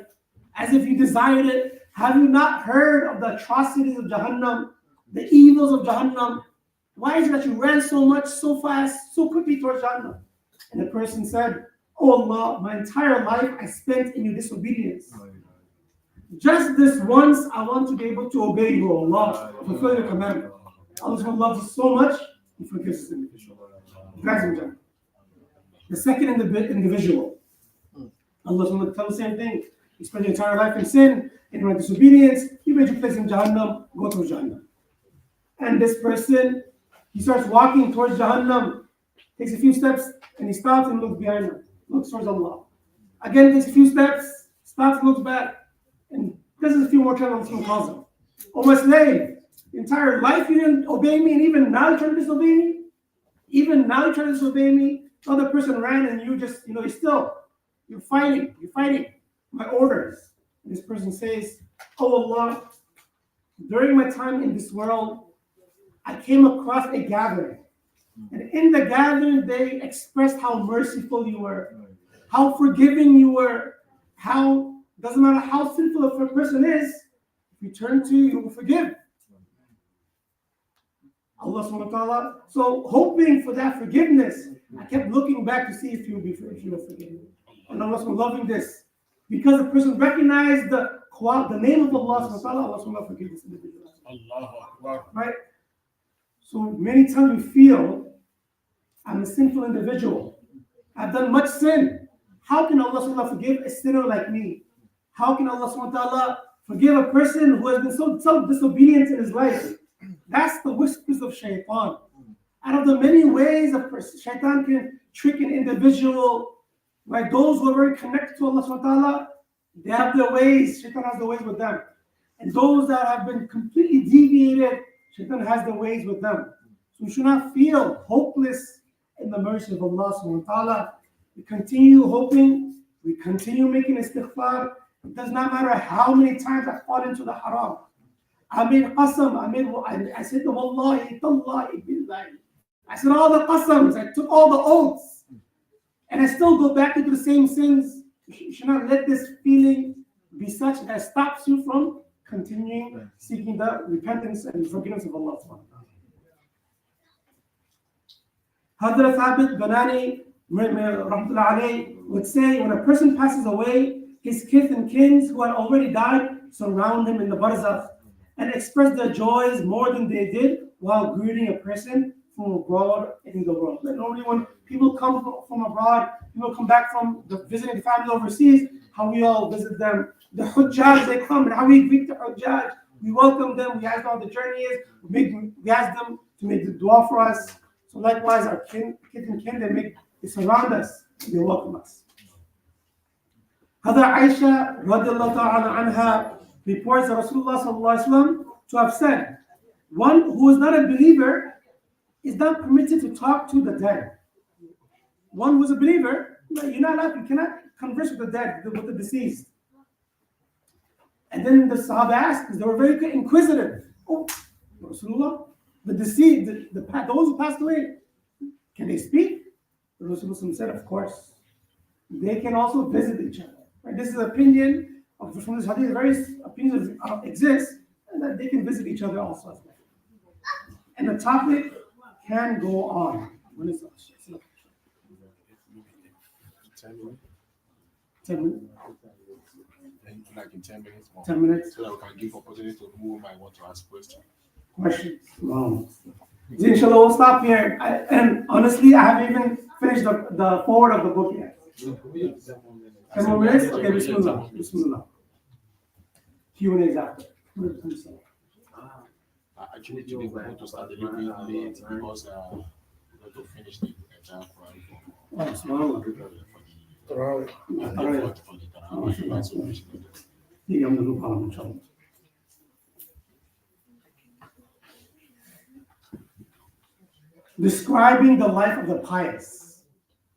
As if you desired it? Have you not heard of the atrocities of Jahannam, the evils of Jahannam? Why is it that you ran so much, so fast, so quickly towards Jahannam?" And the person said, "Oh Allah, my entire life I spent in your disobedience. Just this once, I want to be able to obey you, O Allah, fulfill your commandment." Allah loves us so much, He forgives us individual. The second individual, Allah will tell the same thing. You spend your entire life in sin, in my disobedience, He made you place in Jahannam, go towards Jahannam. And this person, he starts walking towards Jahannam, takes a few steps, and he stops and looks behind him, looks towards Allah. Again, takes a few steps, stops and looks back, and does it a few more times until he calls him. "Oh, my slave, the entire life you didn't obey me, and even now you're trying to disobey me? Even now you're trying to disobey me? The other person ran and you just, you're fighting my orders." And this person says, "Oh Allah, during my time in this world, I came across a gathering. And in the gathering, they expressed how merciful you were, how forgiving you were, how, doesn't matter how sinful a person is, if you turn to you, you will forgive." Allah subhanahu wa ta'ala. So hoping for that forgiveness, I kept looking back to see if you will forgive me. And Allah subhanahu loving this. Because the person recognized the name of Allah subhanahu wa ta'ala, Allah subhanahu forgive this individual. Right? So many times we feel, I'm a sinful individual. I've done much sin. How can Allah subhanahu wa ta'ala forgive a sinner like me? How can Allah subhanahu wa ta'ala forgive a person who has been so disobedient in his life? That's the whispers of shaitan. Out of the many ways a shaitan can trick an individual, right? Those who are very connected to Allah subhanahu wa ta'ala, they have their ways, shaitan has their ways with them. And those that have been completely deviated, shaitan has their ways with them. So we should not feel hopeless in the mercy of Allah subhanahu wa ta'ala. We continue hoping, we continue making istighfar. It does not matter how many times I fall into the haram. I made qasam, I said wallahi, tallahi, billahi. I said all the qasams, I took all the oaths, and I still go back into the same sins. You should not let this feeling be such that stops you from continuing seeking the repentance and forgiveness of Allah. Hadrat Thabit Banani rahmatullah alayhi would say, when a person passes away, his kith and kins who had already died surround him in the barzakh and express their joys more than they did while greeting a person from abroad in the world. Like normally when people come from abroad, people come back from visiting the family overseas, how we all visit them. The hujjaj, they come, and how we greet the hujjaj. We welcome them, we ask them how the journey is, we ask them to make the dua for us. So likewise, our kith and kin, they surround us, they welcome us. Hadra Aisha radiallahu ta'ala anha reports that Rasulullah sallallahu alaihi wasallam to have said, one who is not a believer is not permitted to talk to the dead. One who is a believer, you're not allowed, you cannot converse with the dead, with the deceased. And then the Sahaba asked, because they were very inquisitive. Oh, Rasulullah, the deceased, those who passed away, can they speak? The Rasulullah said, of course. They can also visit each other. Right? This is an opinion from this hadith. Various opinions exist, and that they can visit each other also. And the topic can go on. When is that? 10 minutes. 10 minutes. Like in 10 minutes more. 10 minutes. So that we can give opportunity to who might want to ask questions. Questions. Wow. Inshallah, we'll stop here. And honestly, I haven't even finished the forward of the book yet. 10 more minutes? Okay, Bismillah. Bismillah. Q&A after. Actually, today we're going to start a little bit late because we're going to finish the entire Quran Oh, subhanallah. for the Tarawih. So we should do that. Yeah, I'm going to call him, inshallah. Describing the life of the pious.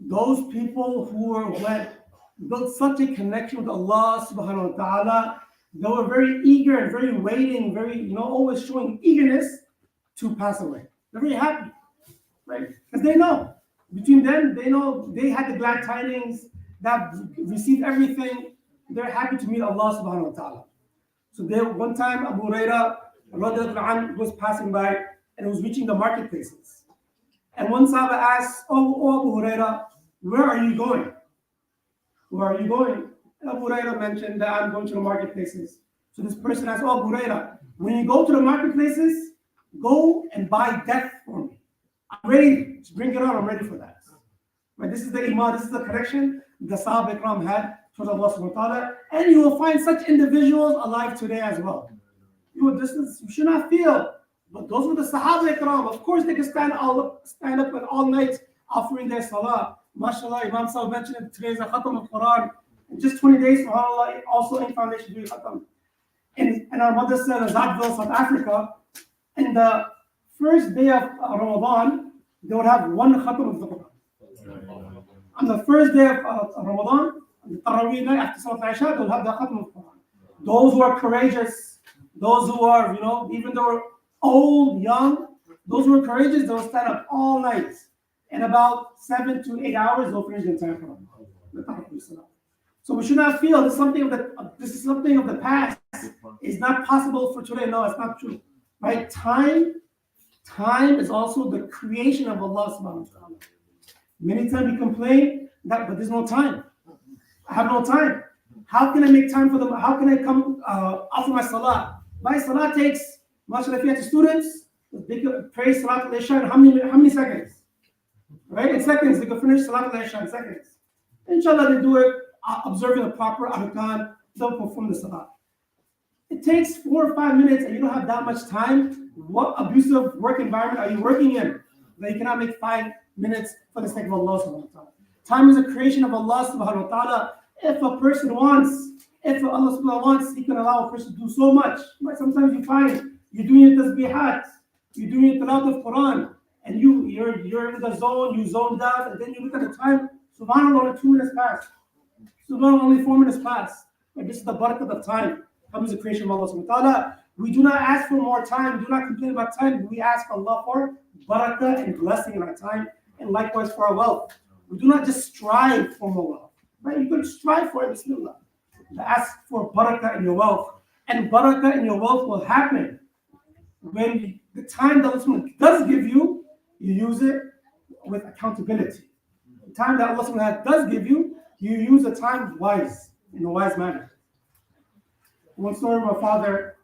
Those people who had built such a connection with Allah subhanahu wa ta'ala, they were very eager and very waiting, very, always showing eagerness to pass away. They're very happy, right? Because they know, between them, they know they had the glad tidings, that received everything. They're happy to meet Allah subhanahu wa ta'ala. So there, one time Abu Hurairah was passing by and was reaching the marketplaces. And one Sahaba asked, oh Abu Hurairah, where are you going? Where are you going? And Abu Hurairah mentioned that I'm going to the marketplaces. So this person asked, oh Abu Hurairah, when you go to the marketplaces, go and buy death for me. I'm ready to bring it on, I'm ready for that. Right? This is the iman, this is the correction the Sahaba Ikram had towards Allah subhanahu wa ta'ala. And you will find such individuals alive today as well. You should not feel, but those were the Sahaba Ikram. Of course they can stand up and all night offering their salah. MashaAllah, Imam Sahib mentioned today's a khatam of Quran. In just 20 days, subhanAllah, also in foundation doing khatam. And our mother said, Azadville, South Africa, in the first day of Ramadan, they would have one khatam of the Quran. On the first day of Ramadan, the Taraweeh night after Salat Isha, they would have the khatam of the Quran. Those who are courageous, those who are, even though old, young, those who are courageous, they will stand up all night. In about 7 to 8 hours, they'll finish the entire Quran. So we should not feel this is something of the past. It's not possible for today. No, it's not true. Right? Time is also the creation of Allah subhanahu wa ta'ala. Many times we complain that, but there's no time. I have no time. How can I make time for them? How can I come offer my salah? My salah takes, mashallah, if you have students, they could pray salat al-isha in how many seconds? Right? In seconds, they could finish salat al-isha in seconds. Inshallah, they do it observing the proper arkan, they'll perform the salah. It takes 4 or 5 minutes and you don't have that much time. What abusive work environment are you working in that you cannot make 5 minutes for the sake of Allah subhanahu wa ta'ala? Time is a creation of Allah subhanahu wa ta'ala. If Allah subhanahu wa ta'ala wants, He can allow a person to do so much. But sometimes you find you're doing your tasbihat, you're doing your tilawat of Quran, and you're in the zone, you zoned out, and then you look at the time, subhanAllah, only 2 minutes passed. Subhanallah, only 4 minutes passed. But this is the barakat of time. Time is the creation of Allah subhanahu wa ta'ala. We do not ask for more time, do not complain about time. We ask Allah for barakah and blessing in our time, and likewise for our wealth. We do not just strive for more wealth. Right? You can strive for it, bismillah. Ask for barakah in your wealth. And barakah in your wealth will happen when the time that Allah does give you, you use it with accountability. The time that Allah does give you, you use the time in a wise manner. One story of my father,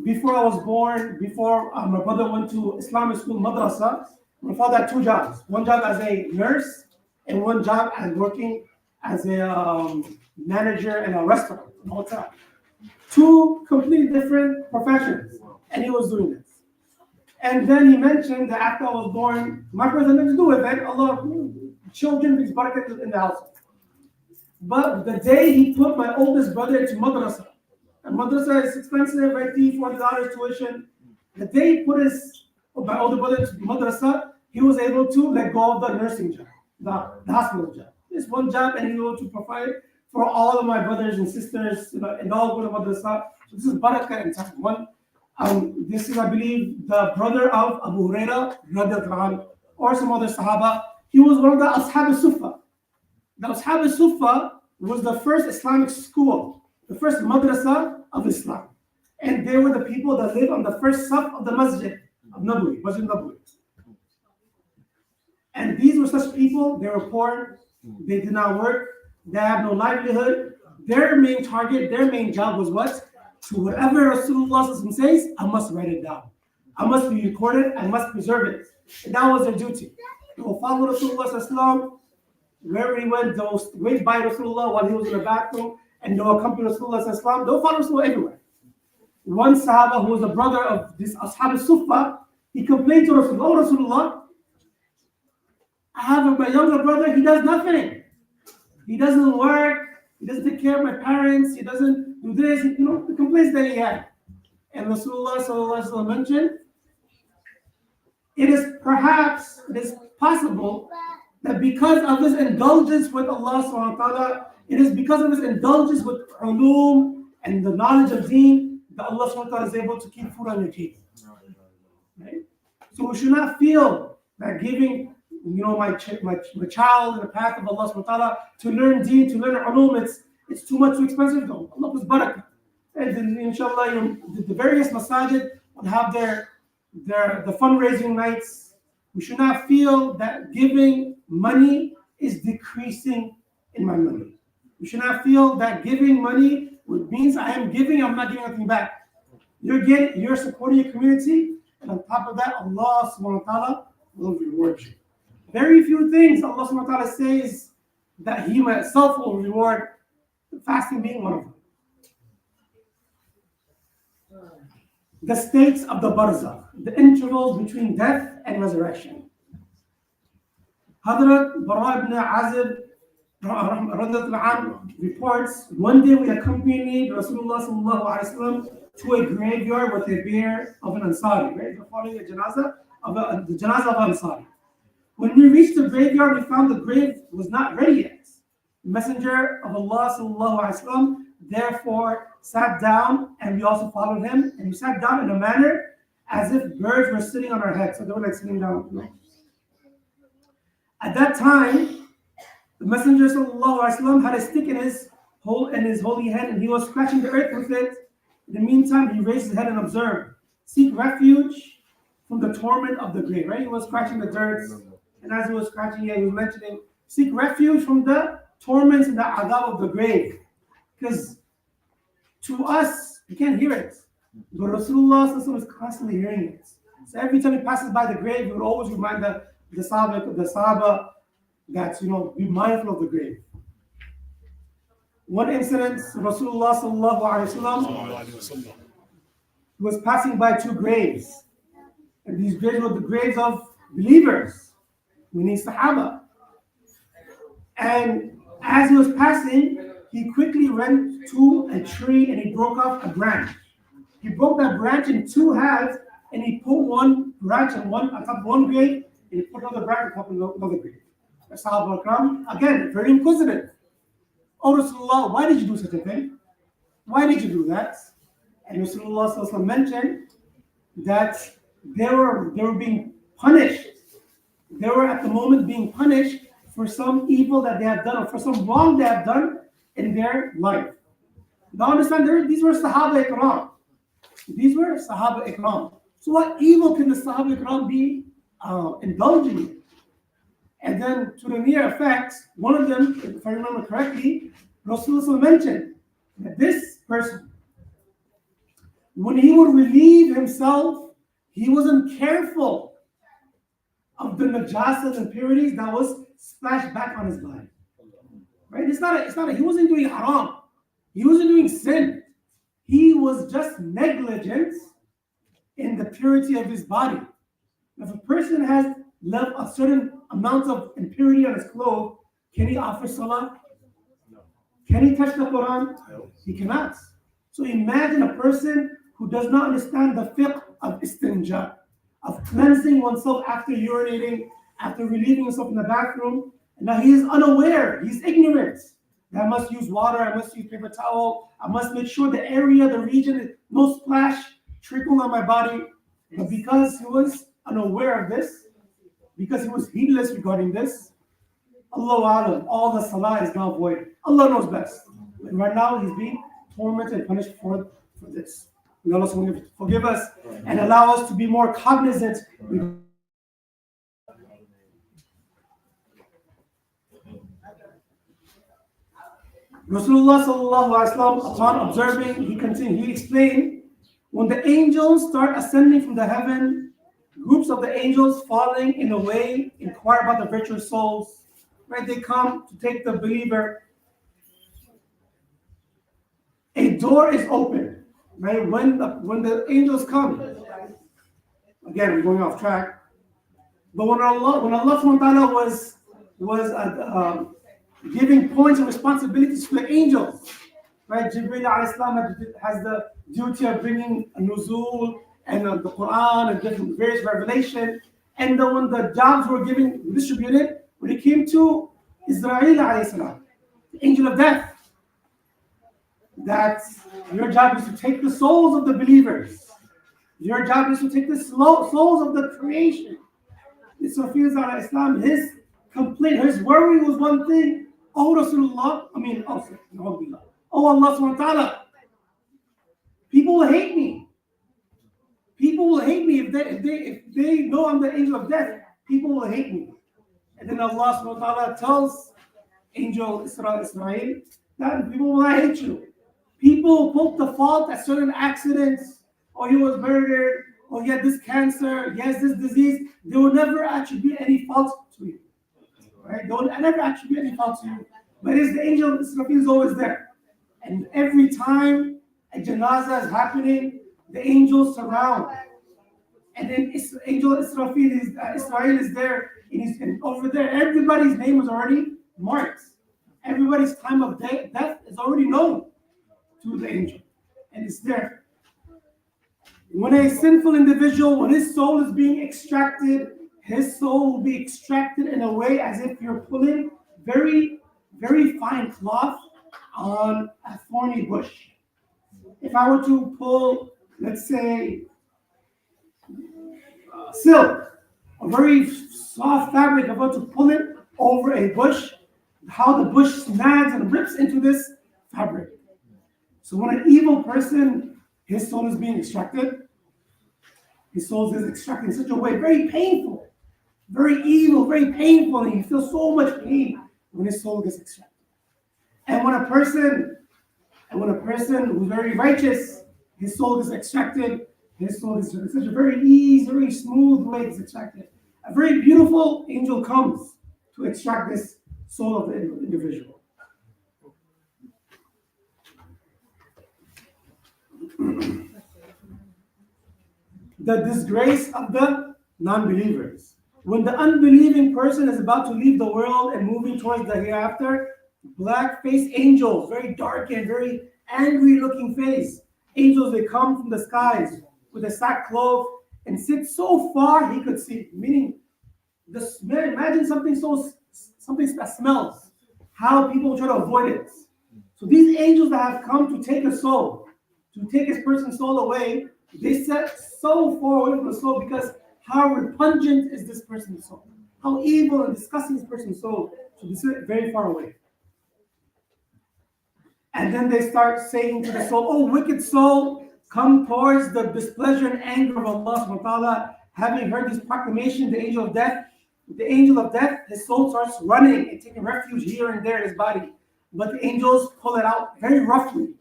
before I was born, before my brother went to Islamic school, madrasa, my father had 2 jobs. One job as a nurse and one job as working as a manager in a restaurant, in a hotel. 2 completely different professions, and he was doing this. And then he mentioned that after I was born, my brother had nothing to do with it. Allah, children, these barakah in the house. But the day he put my oldest brother into madrasa, and madrasa is expensive, right? $40 tuition. The day he put my older brother into madrasa, he was able to let go of the nursing job, the hospital job. This one job, and he was able to provide for all of my brothers and sisters, and all go to madrasa. So this is barakah in time. This is, I believe, the brother of Abu Hurairah, radiallahu anhu, or some other Sahaba. He was one of the Ashab al-Sufa. The Ashab al-Sufa was the first Islamic school, the first madrasa of Islam. And they were the people that lived on the first saf of the Masjid of Nabawi, Masjid Nabawi. And these were such people, they were poor, they did not work, they have no livelihood. Their main target, their main job was what? To whatever Rasulullah says, I must write it down. I must be recorded, I must preserve it. And that was their duty. They will follow Rasulullah wherever he went, they'll wait by Rasulullah while he was in the bathroom, and they'll accompany Rasulullah. They'll follow Rasulullah everywhere. One Sahaba who was the brother of this Ashab al-Sufa, he complained to Rasulullah, "Oh Rasulullah, I have my younger brother, he does nothing. He doesn't work, he doesn't take care of my parents, he doesn't do this, the complaints that he had." And Rasulullah mentioned, it is possible that because of his indulgence with Allah subhanahu wa ta'ala, it is because of his indulgence with ulum and the knowledge of deen that Allah subhanahu wa ta'ala is able to keep food on your table. Right? So we should not feel that giving, my child in the path of Allah subhanahu wa ta'ala to learn deen, to learn ulum, it's too much, too expensive. No, Allah puts barakah. And then, inshallah, the various masajid will have the fundraising nights. We should not feel that giving money is decreasing in my money. We should not feel that giving money means I am giving, I'm not giving anything back. You're supporting your community, and on top of that, Allah subhanahu wa ta'ala will reward you. Very few things Allah subhanahu wa ta'ala says that He Himself will reward, fasting being one of them. The states of the barzakh, the intervals between death and resurrection. Hadrat Bara ibn Azib reports, one day we accompanied Rasulullah sallallahu alaihi wasallam to a graveyard with a bier of an Ansari, right? We're following the janazah of an Ansari. When we reached the graveyard, we found the grave was not ready yet. The Messenger of Allah sallallahu alaihi wasallam therefore sat down, and we also followed him, and we sat down in a manner as if birds were sitting on our heads. So they were like sitting down. At that time, the Messenger sallallahu alaihi wasallam had a stick in his holy hand, and he was scratching the earth with it. In the meantime, he raised his head and observed, seek refuge from the torment of the grave. Right? He was scratching the dirt, and as he was scratching it, he was mentioning, seek refuge from the torments and the adab of the grave. Because to us, we can't hear it. But Rasulullah was constantly hearing it. So every time he passes by the grave, he would always remind the Sahaba that, be mindful of the grave. One incident, Rasulullah sallallahu alaihi wasallam was passing by two graves. And these graves were the graves of believers, meaning Sahaba. And as he was passing, he quickly went to a tree and he broke off a branch. He broke that branch in two halves, and he put one branch on top of one grave, and he put another branch on top of another grave. The Sahaba Ikram, again, very inquisitive. Oh Rasulullah, why did you do such a thing? Why did you do that? And Rasulullah mentioned that they were being punished. They were at the moment being punished for some evil that they have done, or for some wrong they have done in their life. Now understand, these were Sahaba Ikram. These were Sahaba Ikram. So what evil can the Sahaba Ikram be indulging in? And then to the near effect, one of them, if I remember correctly, Rasulullah mentioned that this person, when he would relieve himself, he wasn't careful of the najasas and impurities that was splashed back on his body. Right? He wasn't doing haram. He wasn't doing sin. He was just negligent in the purity of his body. If a person has left a certain amount of impurity on his clothes, can he offer salah? No. Can he touch the Quran? No. He cannot. So imagine a person who does not understand the fiqh of istinja, of cleansing oneself after urinating, after relieving himself in the bathroom. And now he is unaware, he's ignorant. I must use water, I must use paper towel, I must make sure the area, the region, no splash, trickle on my body. But because he was unaware of this, because he was heedless regarding this, Allahu Alam, all the salah is now void. Allah knows best. And right now he's being tormented and punished for this. May Allah forgive us and allow us to be more cognizant. Rasulullah sallallahu alaihi wasallam, upon observing, he explained, when the angels start ascending from the heaven, groups of the angels falling in a way inquire about the virtuous souls. Right? They come to take the believer. A door is open. Right? When the angels come, again, we're going off track. But when Allah subhanahu wa ta'ala was giving points of responsibilities to the angels, right? Jibreel alayhi salam has the duty of bringing a nuzul and the Quran and different various revelation. And then when the jobs were distributed, when it came to Israel alayhi salam, the angel of death, that your job is to take the souls of the believers. Your job is to take the souls of the creation. Israfil alayhi Islam, his complaint, his worry was one thing. Oh Rasulullah, oh Allah subhanahu wa ta'ala, people will hate me. People will hate me if they know I'm the angel of death. People will hate me. And then Allah subhanahu wa ta'ala tells angel Israel that people will not hate you. People poke the fault at certain accidents, or he was murdered, or he had this cancer, he has this disease. There will never attribute any fault to you. Right? They will never attribute any fault to you. But it's the angel Israfil is always there. And every time a janazah is happening, the angels surround. And then angel Israel is there, and over there, everybody's name is already marked. Everybody's time of death is already known to the angel, and it's there. When a sinful individual, when his soul is being extracted, his soul will be extracted in a way as if you're pulling very, very fine cloth on a thorny bush. If I were to pull, let's say, silk, a very soft fabric, if I were to pull it over a bush, how the bush snags and rips into this fabric. So when an evil person, his soul is being extracted, his soul is extracted in such a way, very painful, very evil, very painful, and he feels so much pain when his soul gets extracted. And when a person who's very righteous, his soul gets extracted, his soul is such a very easy, very smooth way it's extracted. A very beautiful angel comes to extract this soul of the individual. The disgrace of the non-believers. When the unbelieving person is about to leave the world and moving towards the hereafter, black-faced angels, very dark and very angry-looking face, angels, they come from the skies with a sackcloth and sit so far he could see. Meaning, imagine something that smells. How people try to avoid it. So these angels that have come to take a soul, to take his person's soul away, they set so far away from the soul because how repugnant is this person's soul? How evil and disgusting this person's soul to be set very far away. And then they start saying to the soul, "Oh, wicked soul, come towards the displeasure and anger of Allah subhanahu wa ta'ala." Having heard this proclamation, the angel of death, his soul starts running and taking refuge here and there in his body. But the angels pull it out very roughly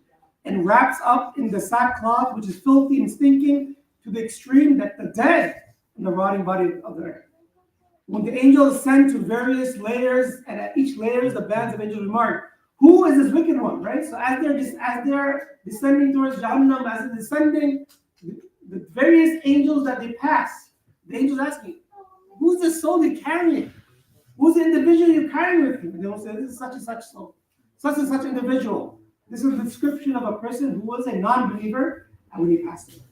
and wraps up in the sackcloth, which is filthy and stinking to the extreme that the dead in the rotting body of the earth. When the angels send to various layers, and at each layer, the bands of angels remark, "Who is this wicked one?" Right? So as they're descending towards Jahannam, as they're descending, the various angels that they pass, the angels asking, "Who's the soul you're carrying? Who's the individual you're carrying with you?" And they will say, "This is such and such soul, such and such individual." This is the description of a person who was a non-believer and when he passed away.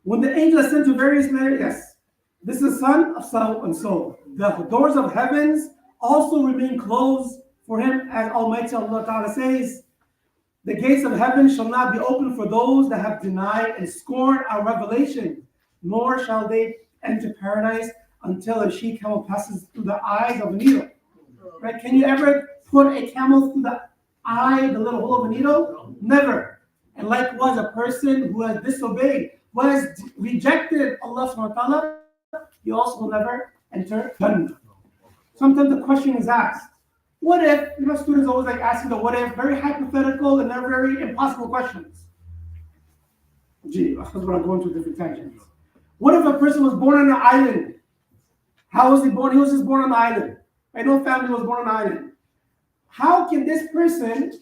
When the angel is sent to various layers, yes, this is the son of so and so. The doors of heavens also remain closed for him, as Almighty Allah Ta'ala says, "The gates of heaven shall not be open for those that have denied and scorned our revelation, nor shall they enter paradise until a she camel passes through the eyes of a needle." Right? Can you ever put a camel through the eye, the little hole of a needle? Never. And likewise, a person who has disobeyed, who has rejected Allah subhanahu wa ta'ala, he also will never enter Jannah. Sometimes the question is asked, what if, students always like asking the what if, very hypothetical and they're very impossible questions. Gee, we're going to different tangents. What if a person was born on an island? How was he born? He was just born on the island. Right? No family was born on the island. How can this person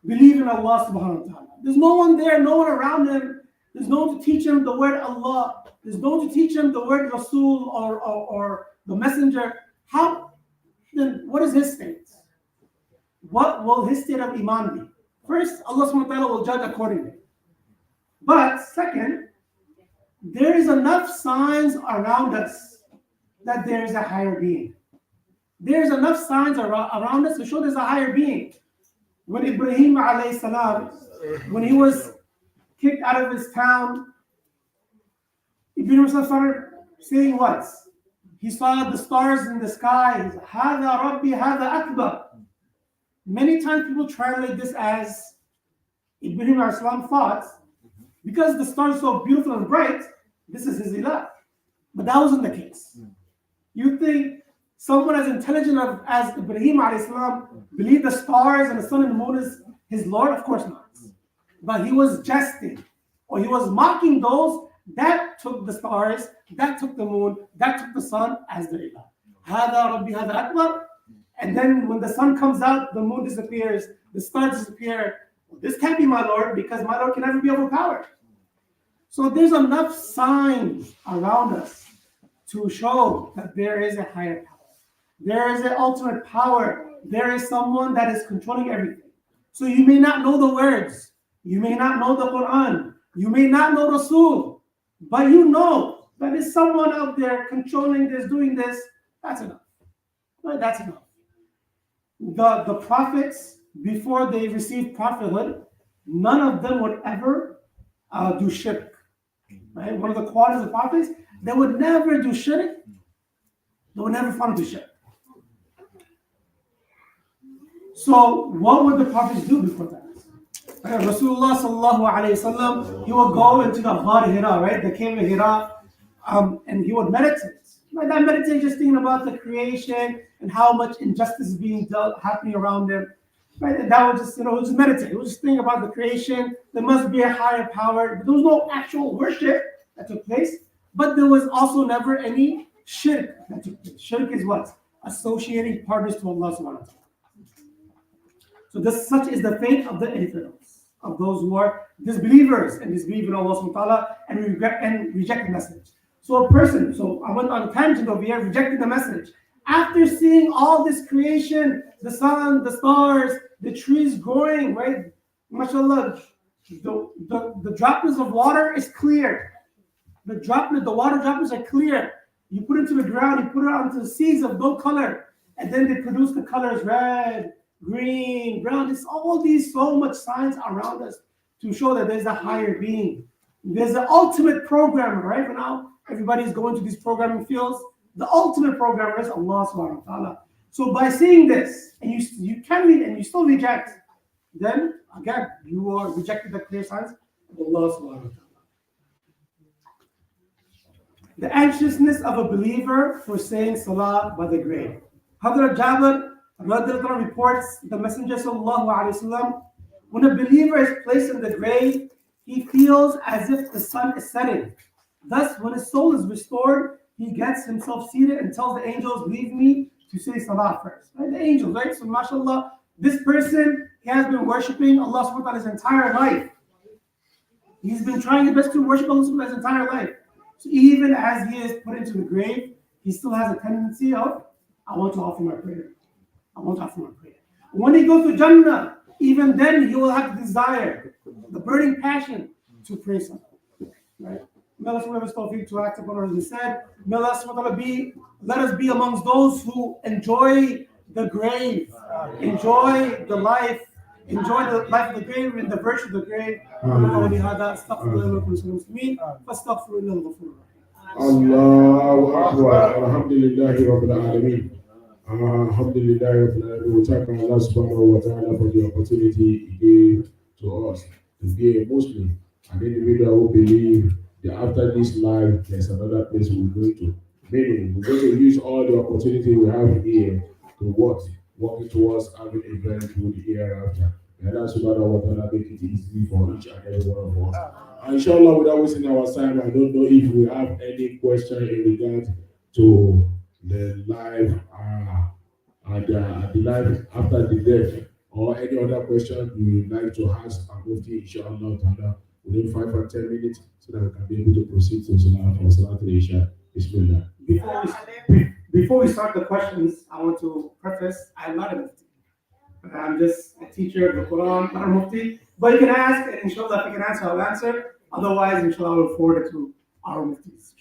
believe in Allah subhanahu wa ta'ala? There's no one there, no one around him. There's no one to teach him the word Allah. There's no one to teach him the word Rasul or the messenger. How? Then what is his state? What will his state of Iman be? First, Allah subhanahu wa ta'ala will judge accordingly. But second, there is enough signs around us that there is a higher being. There's enough signs around us to show there's a higher being. When Ibrahim alayhi salam, when he was kicked out of his town, Ibrahim started saying what? He saw the stars in the sky. He's, Hada Rabbi, Hada Akbar. Many times people translate this as Ibrahim Islam thought, because the stars are so beautiful and bright, this is his ilah. But that wasn't the case. You think someone as intelligent as Ibrahim Islam believed the stars and the sun and the moon is his Lord? Of course not. But he was jesting, or he was mocking those that took the stars, that took the moon, that took the sun as their ilah. Hada Rabbi, Hada Akbar. And then when the sun comes out, the moon disappears, the stars disappear. This can't be my Lord, because my Lord can never be overpowered. So there's enough signs around us to show that there is a higher power. There is an ultimate power. There is someone that is controlling everything. So you may not know the words. You may not know the Quran. You may not know Rasul. But you know that there's someone out there controlling this, doing this. That's enough. Right? That's enough. The prophets, before they received prophethood, none of them would ever do shirk. Right? One of the qualities of prophets, they would never do shirk. They would never fall into shirk. So what would the prophets do before that? Right? Rasulullah sallallahu alayhi wasallam, he would go into the Ghar Hira, right? The cave of Hira, and he would meditate. Right? That meditation, just thinking about the creation and how much injustice is being happening around him. Right? And that was just, just meditate. He was just thinking about the creation. There must be a higher power. There was no actual worship that took place, but there was also never any shirk that took place. Shirk is what? Associating partners to Allah subhanahu wa ta'ala. So such is the fate of the infidels, of those who are disbelievers and disbelieve in Allah subhanahu wa ta'ala and reject the message. So a person, so I went on a tangent over here, rejecting the message. After seeing all this creation, the sun, the stars, the trees growing, right? MashaAllah, the droplets of water is clear. The water droplets are clear. You put it into the ground, you put it out into the seas of no color, and then they produce the colors red, green, brown. It's all these so much signs around us to show that there's a higher being. There's the ultimate programmer, right? For now, everybody's going to these programming fields. The ultimate programmer is Allah subhanahu wa ta'ala. So by seeing this, and you can read and you still reject, then again, you are rejecting the clear signs of Allah subhanahu wa ta'ala. The anxiousness of a believer for saying salah by the grave. Hadrat Jabir reports the Messenger sallallahu alaihi wasallam, when a believer is placed in the grave, he feels as if the sun is setting. Thus, when his soul is restored, he gets himself seated and tells the angels, leave me to say salah first. Right? The angels, right? So mashallah, this person, he has been worshipping Allah subhanahu wa ta'ala his entire life. He's been trying his best to worship Allah subhanahu wa ta'ala his entire life. So even as he is put into the grave, he still has a tendency of, I want to offer my prayer. I want to offer my prayer. When he goes to Jannah, even then he will have the desire, the burning passion to pray something. Right? May Allah subhanahu wa ta'ala to act upon what he said. May Allah subhanahu wa ta'ala let us be amongst those who enjoy the grave, enjoy the life, enjoy the life of the grave and the virtue of the grave. Allahu Akbar. Alhamdulillahi Rabbil Alameen. Alhamdulillah Rabbil Alameen. We thank Allah subhanahu wa ta'ala for the opportunity He gave to us to be a Muslim, an individual who believe that after this life there's another place we're going to. Meaning, we're going to use all the opportunity we have here to working towards having a very good hereafter. And that's subhanahu wa ta'ala make it easy for each and every one of us. And inshallah, without wasting our time, I don't know if we have any question in regard to the life and the life after the death, or any other question you would like to ask Mufti, inshallah ta'ala, within 5 or 10 minutes, so that we can be able to proceed to Salah for Salah to Isha. Bismillah. Before we start the questions, I want to preface, I'm not a Mufti. I'm just a teacher of the Quran, not a Mufti. But you can ask, and inshallah, if you can answer, I'll answer. Otherwise, inshallah, I will forward it to our Muftis.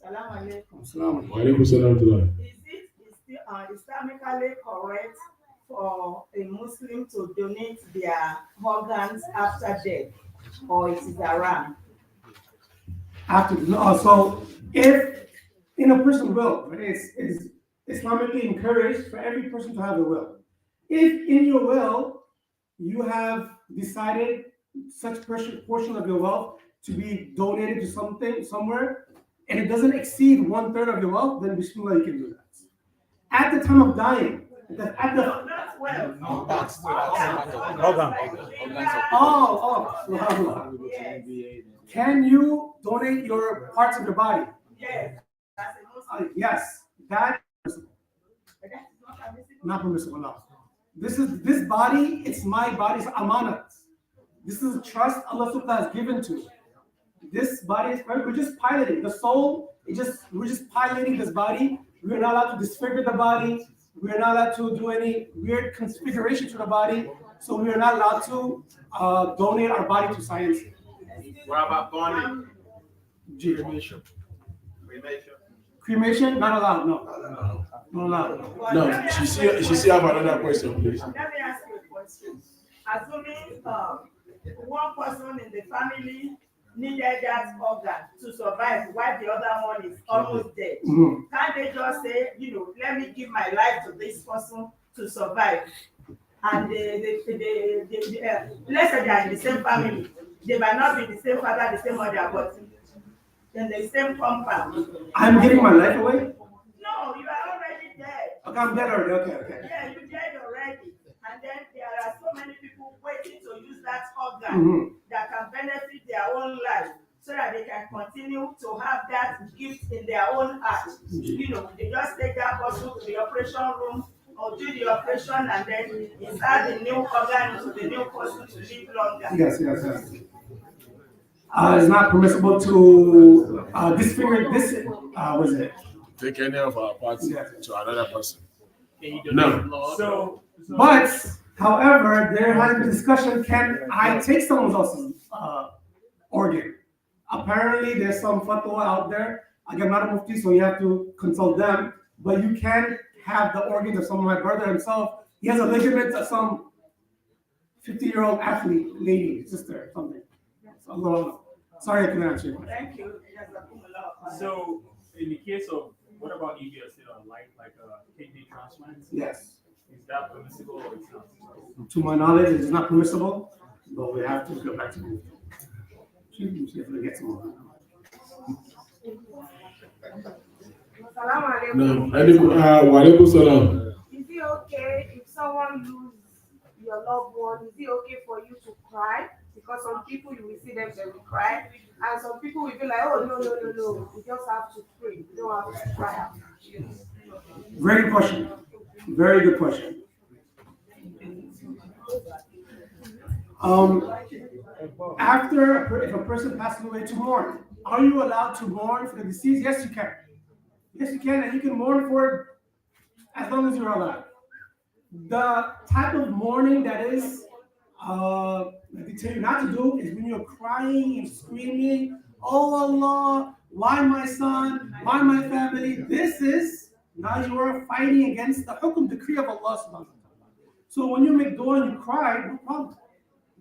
Salam alaikum. Salam Wa alaikum salam to Allah. Is it Islamically correct for a Muslim to donate their organs after death? or it is haram? After so if in a person's will, right, it's Islamically encouraged for every person to have a will. If in your will you have decided such portion of your wealth to be donated to something somewhere, and it doesn't exceed 1/3 of your wealth, then Bismillah, you can do that. At the time of dying, Not well. No, that's subhanallah. Yes. Can you donate your parts of your body? Yes. That's a Muslim. Yes, that is But that is not permissible. not permissible. No. This body, it's my body, it's amanat. This is a trust Allah subhanahu wa ta'ala has given to me. This body is, we're just piloting. The soul, we're just piloting this body. We're not allowed to disfigure the body. We're not allowed to do any weird configuration to the body. So we are not allowed to donate our body to science. What about burning? Cremation. Cremation? Not allowed, no. Not allowed. No, she still have another question, please. Let me ask you a question. Assuming one person in the family needed that organ to survive while the other one is almost dead, can't they just say, let me give my life to this person to survive? And let's say they are in the same family. They might not be the same father, the same mother, but in the same compound. I'm giving my life away? No, you are already dead. Okay, I'm dead already. Okay. Yeah, you dead already. And then there are so many people waiting to use that organ that can benefit their own life so that they can continue to have that gift in their own heart. They just take that person to the operation room or do the operation and then insert the new organ into the new person to live longer. Yes. It's not permissible to disfigure this. Was it? Take any of our parts Yeah. to another person. No. So But, however, there has been discussion, can I take someone else's organ? Apparently, there's some fatwa out there. Again, not a mufti, so you have to consult them. But you can have the organs of some of my brother himself. He has a ligament of some 50-year-old athlete, lady, sister, something. So, sorry I couldn't answer your question. Thank you. so in the case of what about if you're still alive, like a kidney transplant? Yes. Is that permissible or it's not? To my knowledge, it is not permissible, but we have to go back to the see if we get some more. No, Walaikum salam. Is it okay if someone lose your loved one? Is it okay for you to cry? Because some people you will see them, they will cry, and some people will be like, oh no, we just have to pray. We don't have to cry. Very good question. Very good question. If a person passes away, to mourn. Are you allowed to mourn for the deceased? Yes, you can. Yes, you can, and you can mourn for it as long as you're alive. The type of mourning that is, they tell you not to do is when you're crying and screaming, oh Allah, why my son, why my family? This is, now you are fighting against the hukum decree of Allah subhanahu wa ta'ala. So when you make dua and you cry, no problem.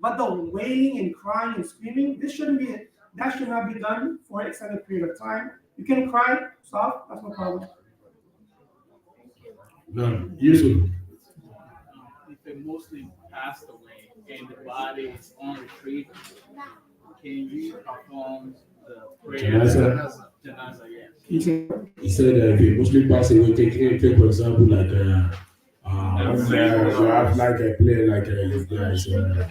But the wailing and crying and screaming, that should not be done for an extended period of time. You can cry, soft, that's no problem. No, Yusuf. If a Muslim passed away and the body is unretrieved, can you perform the prayer? Janaza? Janaza, yes. He said if a Muslim pass away, take for example, like you have like a play, like if there is a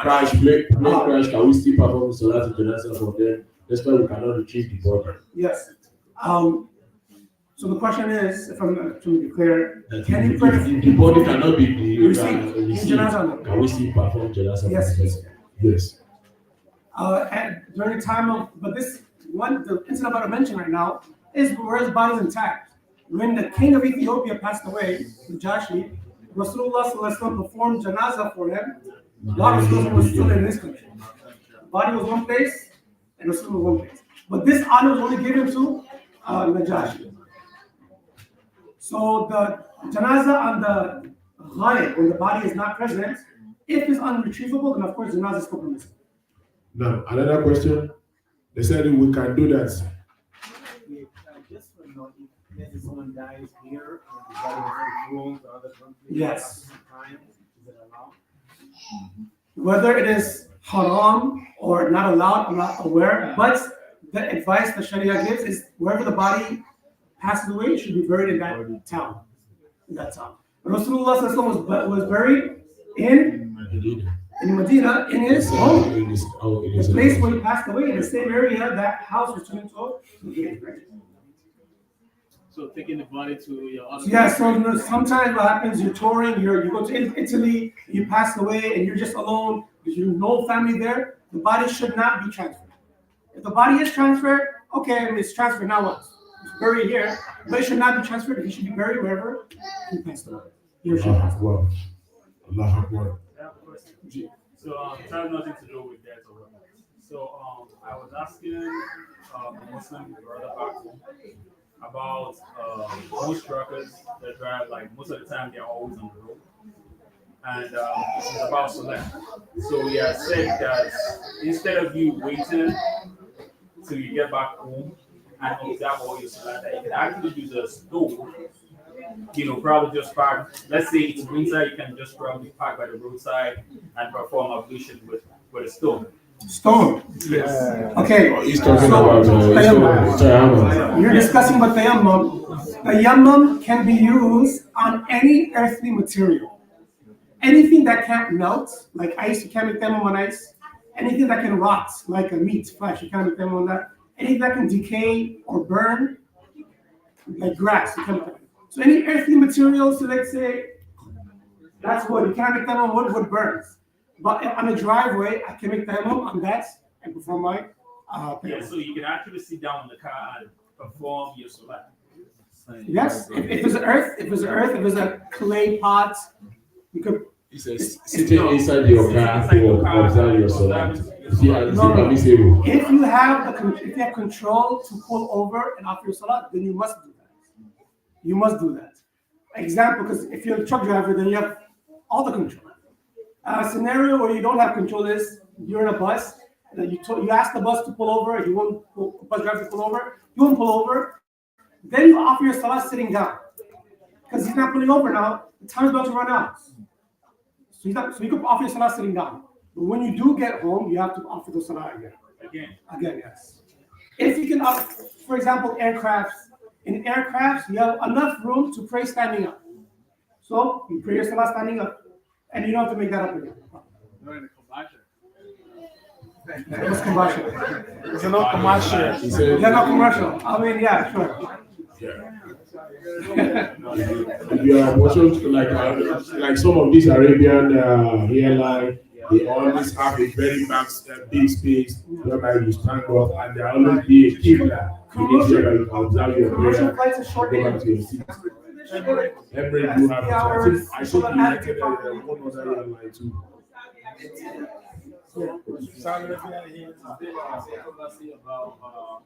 crash, plane crash, can we still perform Salat Janaza for them? That's why we cannot retrieve the body. Yes. So the question is, if I'm to be clear, That can you if pray? the body cannot be Received. received, can we still perform Janaza? Yes. Yes. And during the time of, but this one, the incident I'm about to mention right now, is where his body is intact. When the king of Ethiopia passed away, Najashi, Rasulullah sallallahu alaihi wasallam performed janazah for him. While Rasulullah was still in this country. Body was one place, and Rasulullah was one place. But this honor was only given to Najashi. So the janazah on the ghaib, when the body is not present, if it's unretrievable, then of course janazah is still permissible. Now, another question. They said we can do that. Yeah, just to know if maybe someone dies here and the body was flown to other countries. Yes. After some time, is it allowed? Whether it is haram or not allowed, I'm not aware. But the advice the Sharia gives is wherever the body passes away, it should be buried in that town. In that town. Rasulullah Sallallahu Alaihi Wasallam was buried in Medina, in his home. The place where he passed away, in the same area, that house was turned into a grave. So taking the body to your other. Yeah, so sometimes what happens, you're touring, you go to Italy, you pass away, and you're just alone, there's no family there, the body should not be transferred. If the body is transferred, okay, it's transferred, now what? It's buried here, but it should not be transferred, it should be buried wherever he passed away. Allah Akbar. So it has nothing to do with that or whatnot. So I was asking a Muslim brother back home about most truckers that drive, like most of the time they're always on the road. And this is about select. So we have said that instead of you waiting till you get back home and observe all your select, that you can actually use a stove. Probably just park. Let's say it's winter, you can just probably park by the roadside and perform ablution with a stone. Stone. Yes. Okay. He's talking about tayammum. You're discussing about tayammum. Tayammum can be used on any earthly material. Anything that can't melt, like ice, you can't make tayammum on ice. Anything that can rot, like a meat, flesh, you can't make tayammum on that. Anything that can decay or burn, like grass, you can't make tayammum. So any earthly materials, so let's say, that's wood. You can't make tayammum on wood burns. But on a driveway, I can make tayammum on that and perform my Yeah, so you can actually sit down in the car and perform your salat. Yes, if it's earth, if it's a clay pot, you could. He says sitting inside your car to observe your salat. Is it permissible? If you have control to pull over and offer your salat, then you must do that. You must do that. Example, because if you're a truck driver, then you have all the control. A scenario where you don't have control is you're in a bus, and you ask the bus to pull over, bus driver to pull over, you won't pull over, then you offer your salah sitting down. Because he's not pulling over now, the time's about to run out. So you can offer your salah sitting down. But when you do get home, you have to offer the salah again. Again, yes. If you can, for example, in aircrafts, you have enough room to pray standing up. So you pray your salah standing up. And you don't have to make that up again. Not in a commercial. What's commercial? It's not commercial. Yeah, not commercial. I mean, yeah, sure. We are watching like some of these Arabian airline, they always have a very big space whereby you stand up, and there always be a qibla. You observe your Commercial prayer, flights are short. go back to your seat. Every do have I think United one other airline too. Controversy about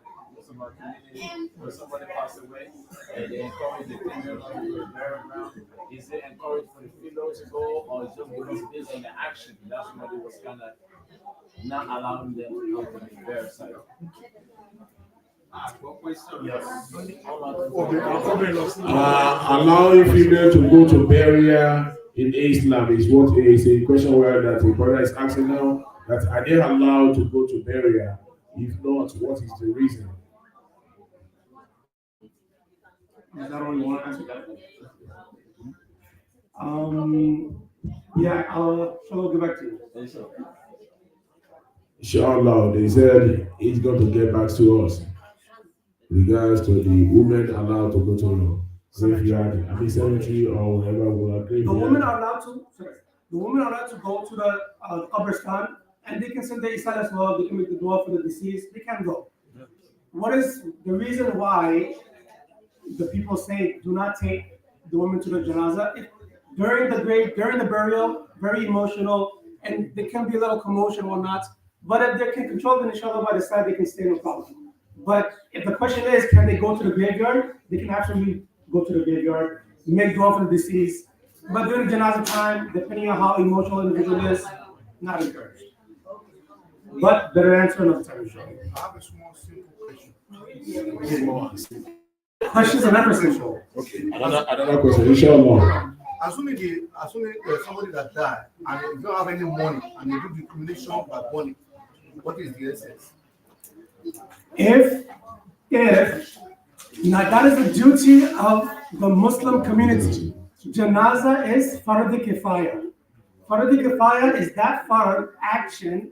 when somebody passed away and they encourage the female to bury around. Is it encouraged for the female to go, or is just because based on the action that's what it was kind of not allowing them to go to the bare side? Allowing female to go to burial in Islam is what is a question where that the brother is asking now, that are they allowed to go to burial? If not, what is the reason? Is that only one answer? Yeah, I'll get back to you. Inshallah, they said he's going to get back to us. Regards to the women allowed to go to graveyard, cemetery or whatever will agree. The women are allowed to go to the qabristan, and they can send the isal as well. They can make the dua for the deceased. They can go. What is the reason why the people say do not take the women to the janaza? During the burial, very emotional, and there can be a little commotion or not. But if they can control it, inshallah, by the side, they can stay, no problem. But if the question is, can they go to the graveyard? They can actually go to the graveyard, make dua for the deceased. But during janaza time, depending on how emotional the individual is, not encouraged. But better answer another time, inshallah. I have a small simple question. Questions are never simple. Okay, another question, inshallah. Assuming somebody that died and they don't have any money and they do the accumulation by money, what is the essence? If now that is the duty of the Muslim community. Janaza is fard kifaya. Fard kifaya is that fard action.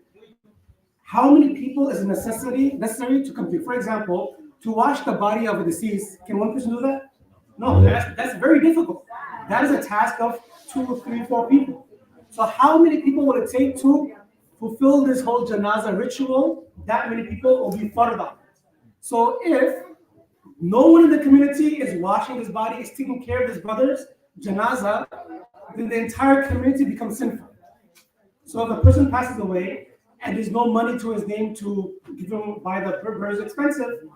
How many people is necessary to complete? For example, to wash the body of a deceased, can one person do that? No, that's very difficult. That is a task of 2, 3, 4 people. So how many people will it take to fulfill this whole janaza ritual? That many people will be farda. So if no one in the community is washing his body, is taking care of his brother's janaza, then the entire community becomes sinful. So if a person passes away and there's no money to his name to give him buy the brother's expensive,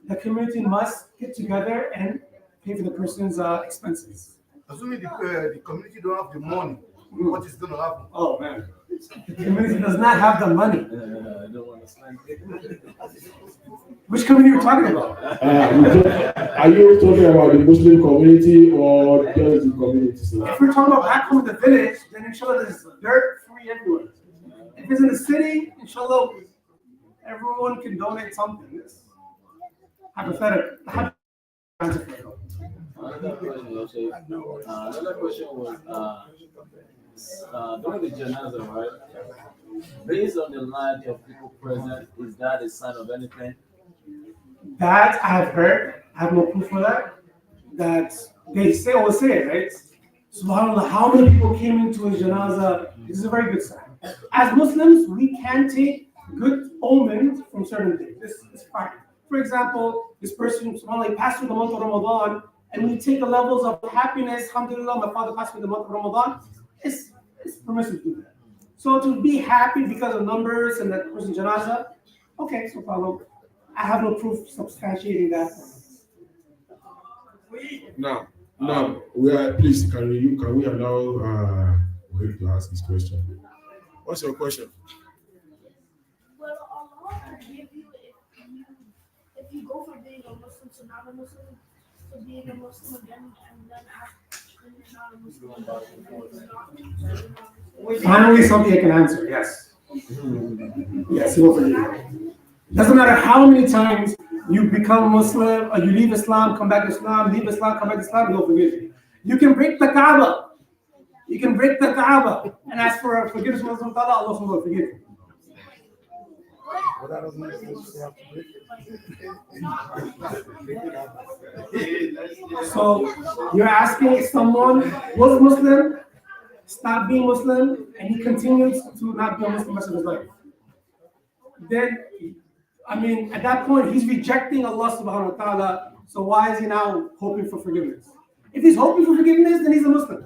the community must get together and pay for the person's expenses. Assuming the community don't have the money, what is going to happen? Oh man, the community does not have the money. I don't understand. Which community are you talking about? Are you talking about the Muslim community or just the community? If we're talking about back home in the village, then inshallah there's dirt free everywhere. If it's in the city, inshallah, everyone can donate something. It's hypothetical. Another question was during the janaza, right? Based on the large of people present, is that a sign of anything? That I have heard. I have no proof for that. That they say it, right? SubhanAllah, how many people came into his janaza? This is a very good sign. As Muslims, we can take good omens from certain things. This is fine. For example, this person, subhanAllah, passed through the month of Ramadan, and we take the levels of happiness. Alhamdulillah, my father passed through the month of Ramadan. It's permissible to do that. So to be happy because of numbers and that person's janaza, okay, so follow. I have no proof substantiating that. Now, we are. Please, can we allow Wahid to ask his question? What's your question? Well, Allah forgive you if you go from being a Muslim to not a Muslim to being a Muslim again and then after not a Muslim. Finally, something I can answer. Yes. Yes, he will forgive you. Doesn't matter how many times you become Muslim or you leave Islam, come back to Islam, leave Islam, come back to Islam, he'll forgive you. You can break the Kaaba. You can break the Kaaba and ask for forgiveness from Allah, Allah will forgive you. But that doesn't mean you have to break it. So you're asking if someone was Muslim, stopped being Muslim, and he continues to not be a Muslim the rest of his life. Then, at that point, he's rejecting Allah subhanahu wa ta'ala. So why is he now hoping for forgiveness? If he's hoping for forgiveness, then he's a Muslim.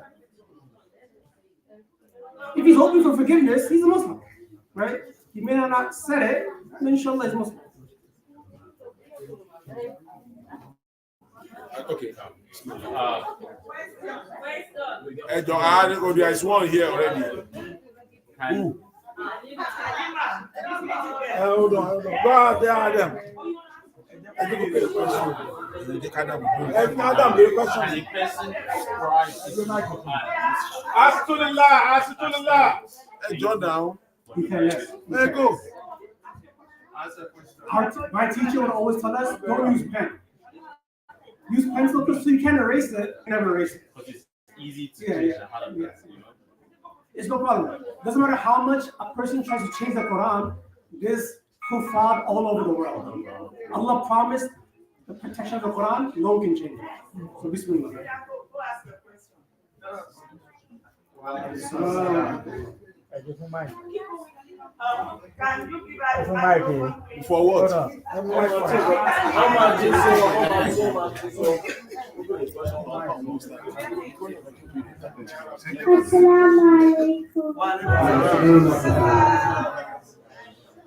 If he's hoping for forgiveness, he's a Muslim, right? He may not have said it, but inshallah he's Muslim. Okay. There is one here already. Who? Hold on. Go out there, Adam. Astagfirullah. Hey, John down. Yes. There you go. My teacher would always tell us, don't use pen. Use pencil so you can erase it, never erase it. Because it's easy to change the habit, you know? It's no problem. Doesn't matter how much a person tries to change the Quran, there's kuffar all over the world. Allah promised the protection of the Quran, no one can change it. So bismillah. Can you give us For what?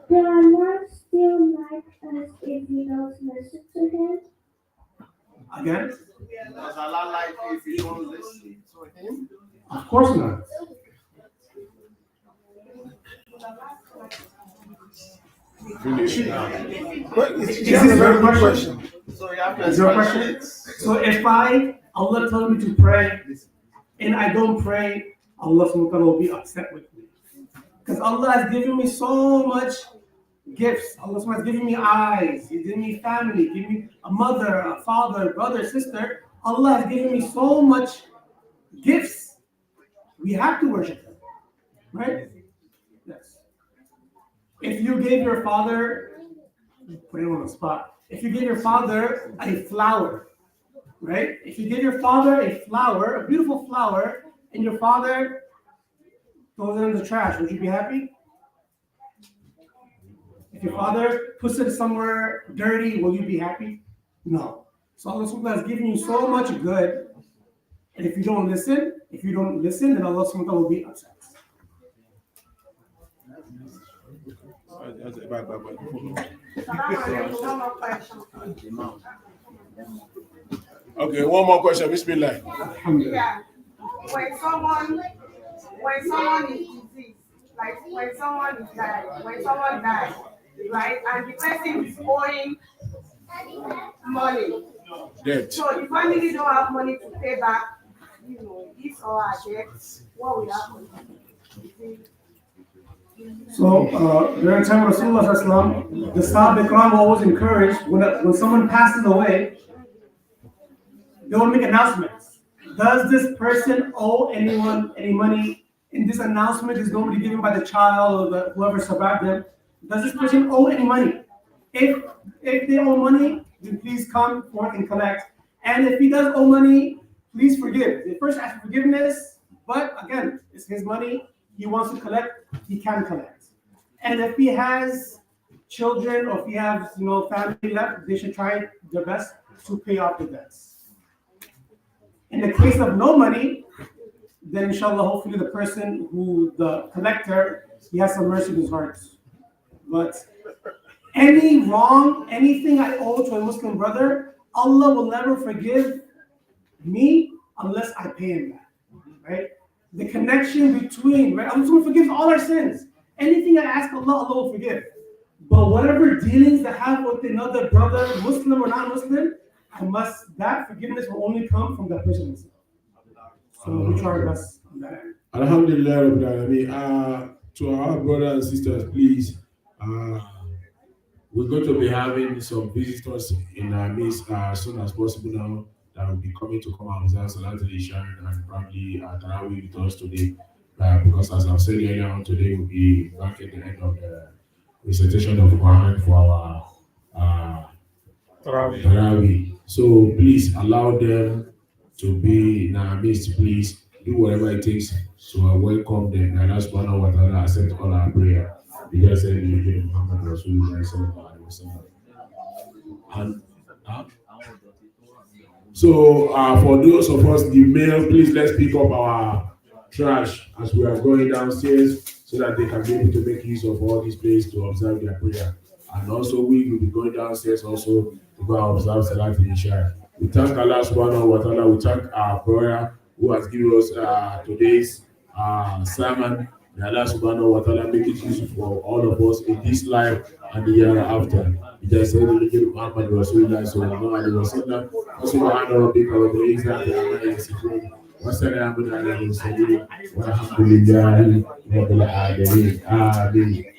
Will Allah still like us if we don't listen to him? Again? Does Allah like you if you don't listen to him? Of course not. Finish now. But is this your question? So you have to Is your question? So if Allah told me to pray, and I don't pray, Allah subhanahu wa ta'ala will be upset with me. Because Allah has given me so much gifts. Allah subhanahu wa ta'ala has given me eyes, He's given me family, given me a mother, a father, brother, sister. Allah has given me so much gifts. We have to worship Him. Right? Yes. If you gave your father, put it on the spot. If you gave your father a flower, right? If you give your father a flower, a beautiful flower, and your father throws it in the trash, would you be happy? If your father puts it somewhere dirty, will you be happy? No. So Allah subhanahu wa ta'ala has given you so much good, and if you don't listen, then Allah subhanahu wa ta'ala will be upset. Okay, one more question. Bismillah. Yeah. When someone is diseased, like when someone dies, right, and the person is owing money. Debt. So the family don't have money to pay back, his or her debt. What will happen? So during the time of Rasulullah, the Sahaba Ikram always encouraged when someone passes away, they will make announcements. Does this person owe anyone any money? And this announcement is normally given by the child or whoever survived them. Does this person owe any money? If they owe money, then please come forth and collect. And if he does owe money, please forgive. The person asks for forgiveness, but again, it's his money. He wants to collect, he can collect. And if he has children or if he has family left, they should try their best to pay off the debts. In the case of no money, then inshallah, hopefully the person the collector, he has some mercy in his heart. But any wrong, anything I owe to a Muslim brother, Allah will never forgive me unless I pay him back, right? The connection between, right? Allah forgives all our sins. Anything I ask Allah, Allah will forgive. But whatever dealings I have with another brother, Muslim or non-Muslim, that forgiveness will only come from that person himself. So we try our best on that end. Alhamdulillah, Rabbil Alameen. To our brothers and sisters, please, we're going to be having some visitors in our midst as soon as possible now that will be coming to come and observe Salatul Isha and probably Tarawih with us today. Because as I've said earlier on, today will be back at the end of the recitation of Quran for our Tarawih. So please allow them to be in our midst. Please do whatever it takes to welcome them. And that's one of what Allah accept all our prayer. Because said in Muhammad Rasulullah sallallahu alaihi wasallam. So for those of us, the male, please let's pick up our trash as we are going downstairs so that they can be able to make use of all these places to observe their prayer. And also we will be going downstairs also to go and observe Salat Isha. We thank Allah subhanahu wa ta'ala. We thank our brother who has given us today's sermon. May Allah subhanahu wa ta'ala make it useful for all of us in this life and the year after. We just said Muhammad Rasulullah sallallahu alaihi wasallam. Subhana rabbika rabbil izzati amma yasifun. Wa salamun ala al-mursalin. Walhamdulillahi rabbil alamin. Amin.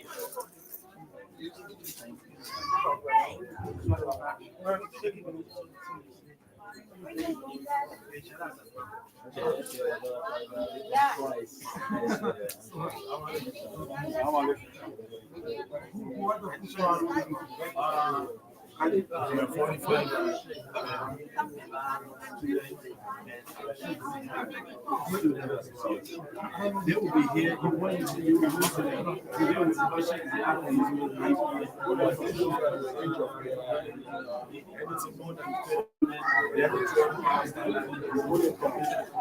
They will be here. You want to you will lose them. You will discussion is happening. Anything more than 12 men, they have to 12 hours.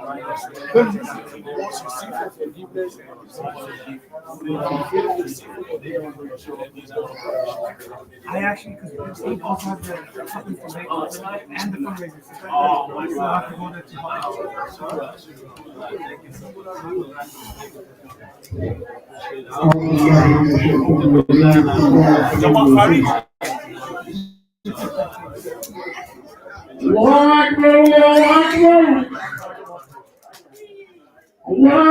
Once you seek for forgiveness and you seek for I actually, because we also have the something to make and the fundraiser. So I have to go there to help. Allahu Akbar, Allahu Akbar. Allah